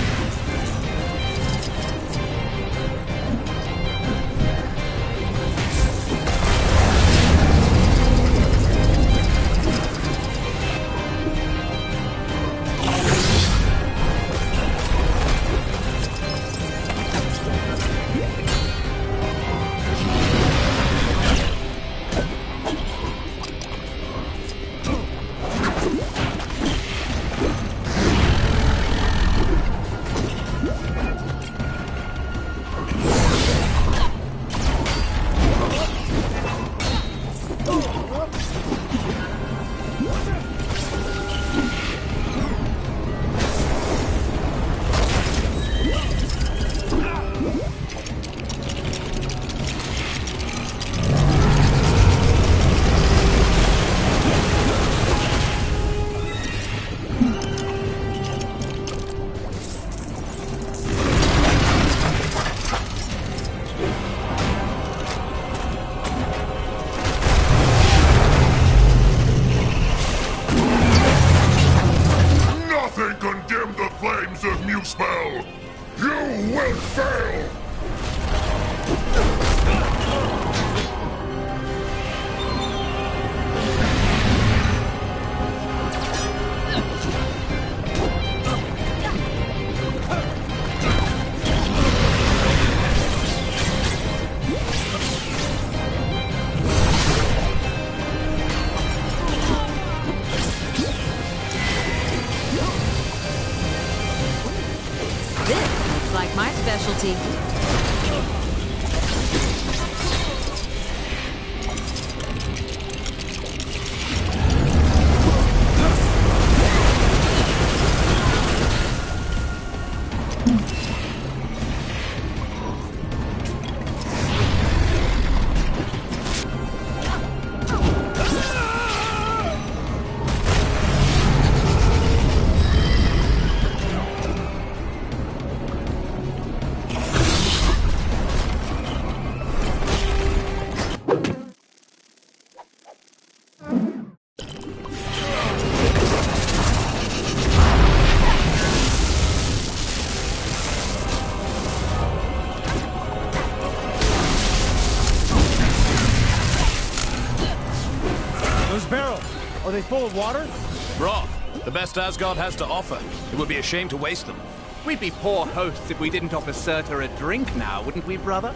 Muspel! You will fail! This looks like my specialty. Those barrels, are they full of water? Broth, the best Asgard has to offer. It would be a shame to waste them. We'd be poor hosts if we didn't offer Surtur a drink now, wouldn't we, brother?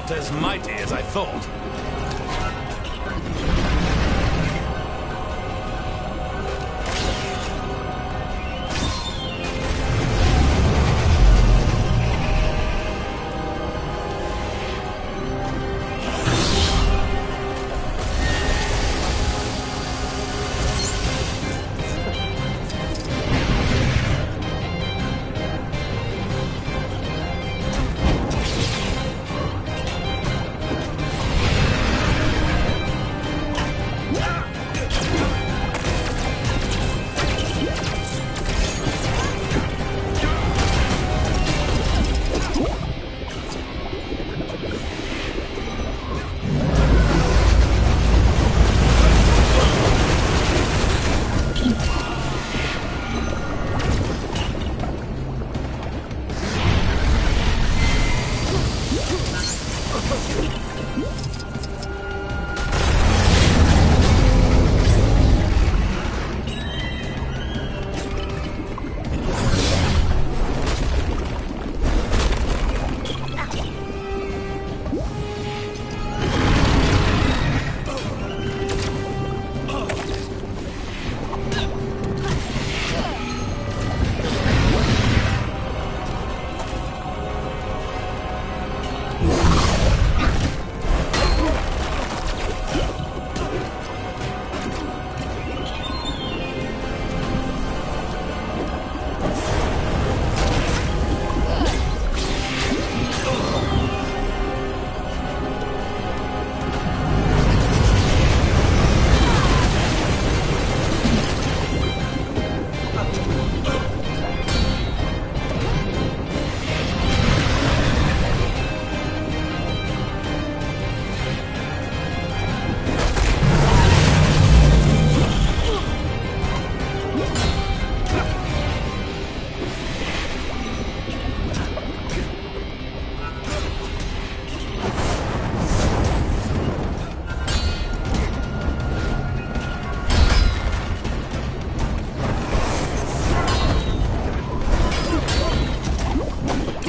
not as mighty as I thought.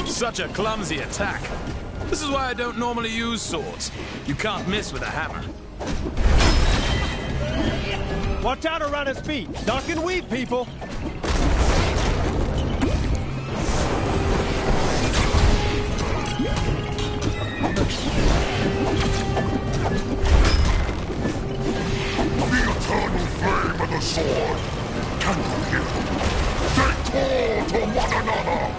Such a clumsy attack. This is why I don't normally use swords. You can't miss with a hammer. Watch out around his feet. Duck and weave, people. The eternal flame of the sword. Can you hear them? They call to one another.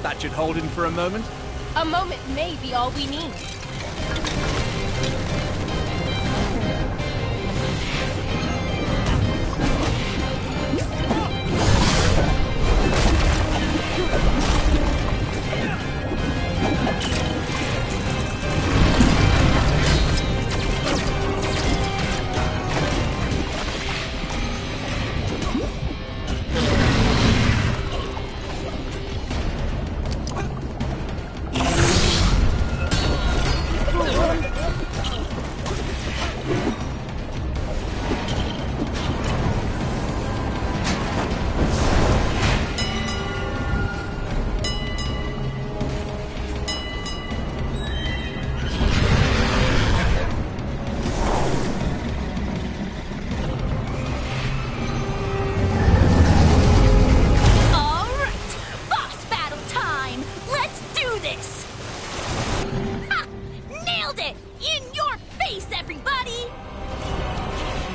That should hold him for a moment. A moment may be all we need.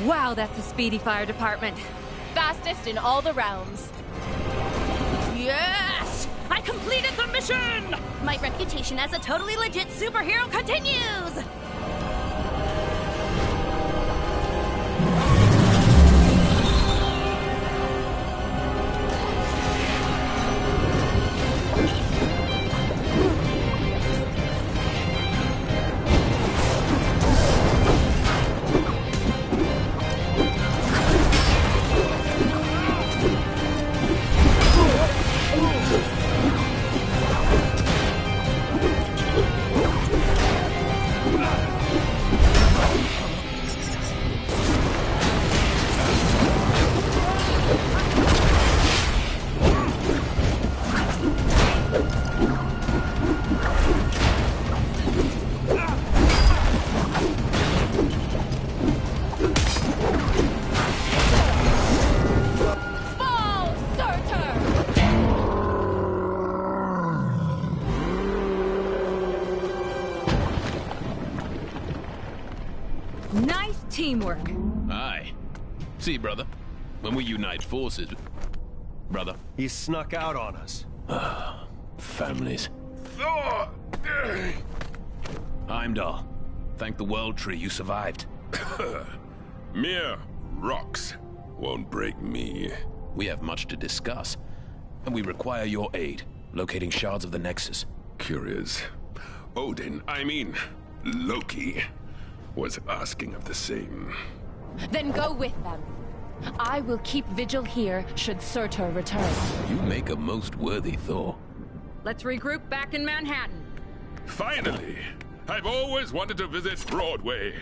Wow, that's a speedy fire department. Fastest in all the realms. Yes! I completed the mission! My reputation as a totally legit superhero continues! Nice teamwork. Aye. See, brother, when we unite forces... Brother? He snuck out on us. Families. Heimdall, thank the World Tree you survived. Mere rocks won't break me. We have much to discuss, and we require your aid, locating shards of the Nexus. Curious. Odin, I mean, Loki, was asking of the same. Then go with them. I will keep vigil here should Surtur return. You make a most worthy Thor. Let's regroup back in Manhattan. Finally! I've always wanted to visit Broadway.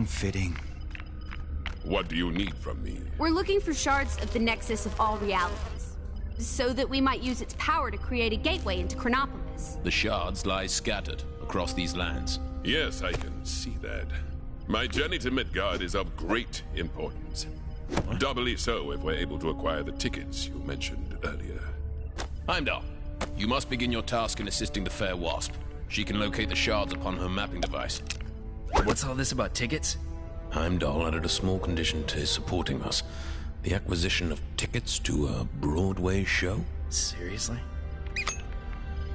Fitting. What do you need from me? We're looking for shards of the Nexus of all realities, so that we might use its power to create a gateway into Chronopolis. The shards lie scattered across these lands. Yes, I can see that. My journey to Midgard is of great importance. Doubly so if we're able to acquire the tickets you mentioned earlier. Heimdall, you must begin your task in assisting the Fair Wasp. She can locate the shards upon her mapping device. What's all this about tickets? Heimdall added a small condition to his supporting us. The acquisition of tickets to a Broadway show? Seriously?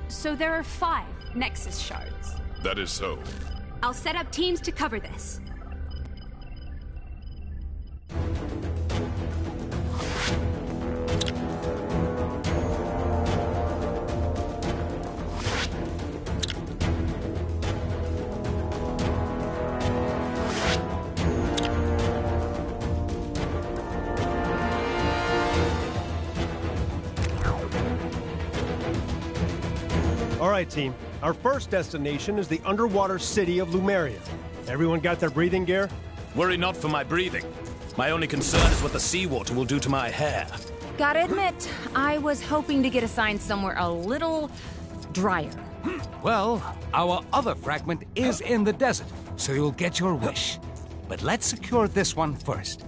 So there are 5 Nexus shards. That is so. I'll set up teams to cover this. All right, team. Our first destination is the underwater city of Lumeria. Everyone got their breathing gear? Worry not for my breathing. My only concern is what the seawater will do to my hair. Gotta admit, I was hoping to get assigned somewhere a little drier. Well, our other fragment is in the desert, so you'll get your wish. But let's secure this one first.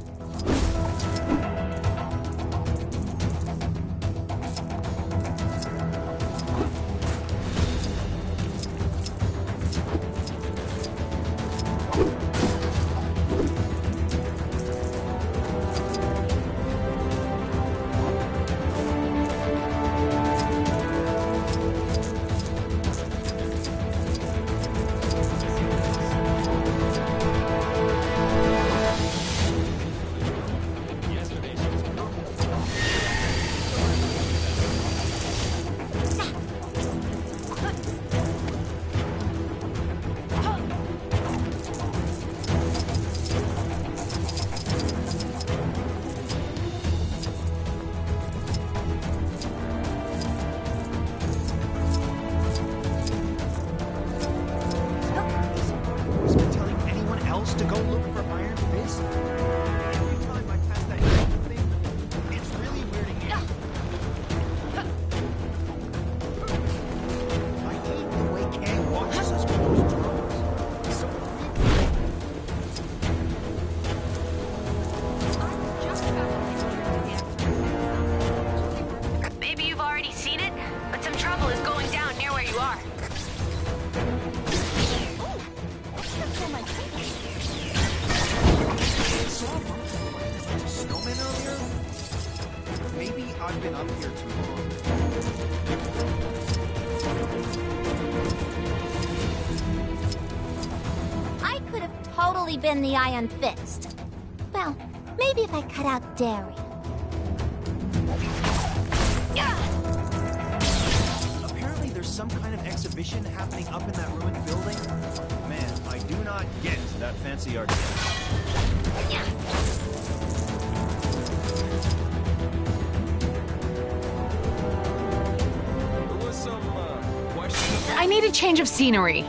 Maybe I've been up here too long. I could have totally been the Iron Fist. Well, maybe if I cut out Darian. Apparently there's some kind of exhibition happening up in that ruined building. Man, I do not get that fancy art. I need a change of scenery.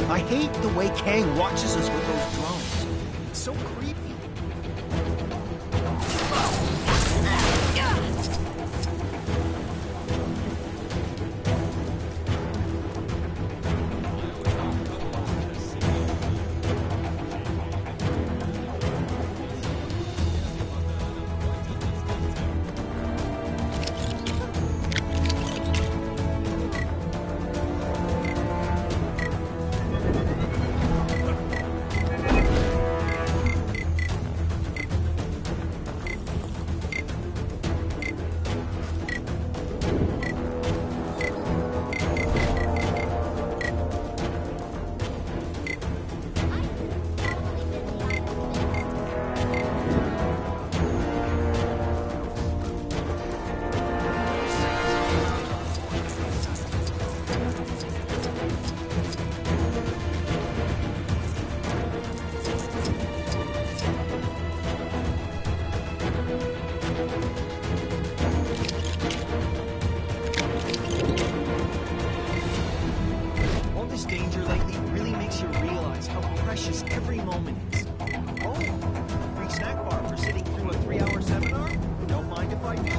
I hate the way Kang watches us with those drones. It's so creepy. Danger lately really makes you realize how precious every moment is. Oh, a free snack bar for sitting through a 3-hour seminar? Don't mind if I do.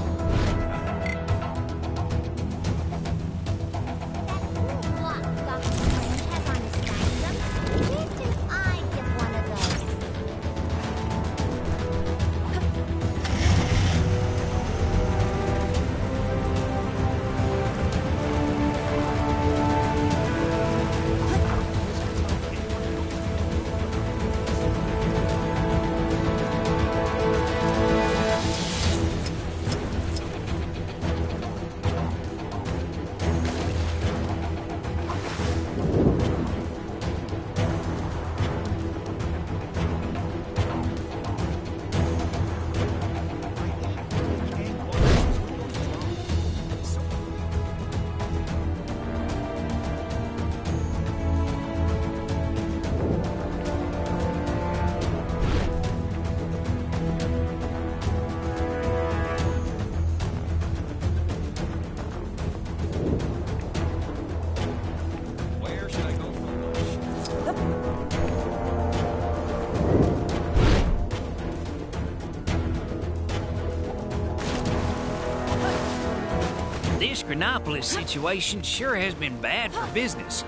This Chronopolis situation sure has been bad for business.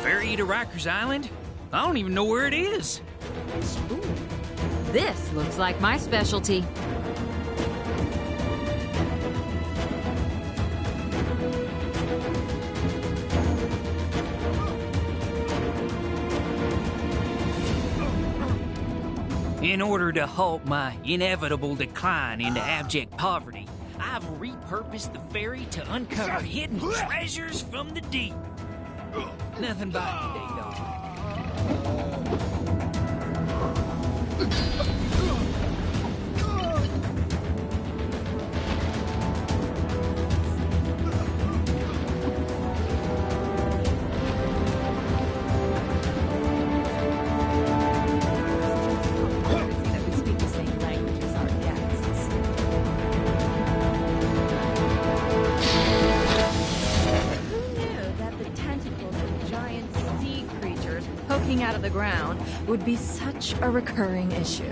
Ferry to Rikers Island? I don't even know where it is. Ooh, this looks like my specialty. In order to halt my inevitable decline into abject poverty, I've repurposed the ferry to uncover hidden treasures from the deep. Nothing biting today, dog. Out of the ground would be such a recurring issue.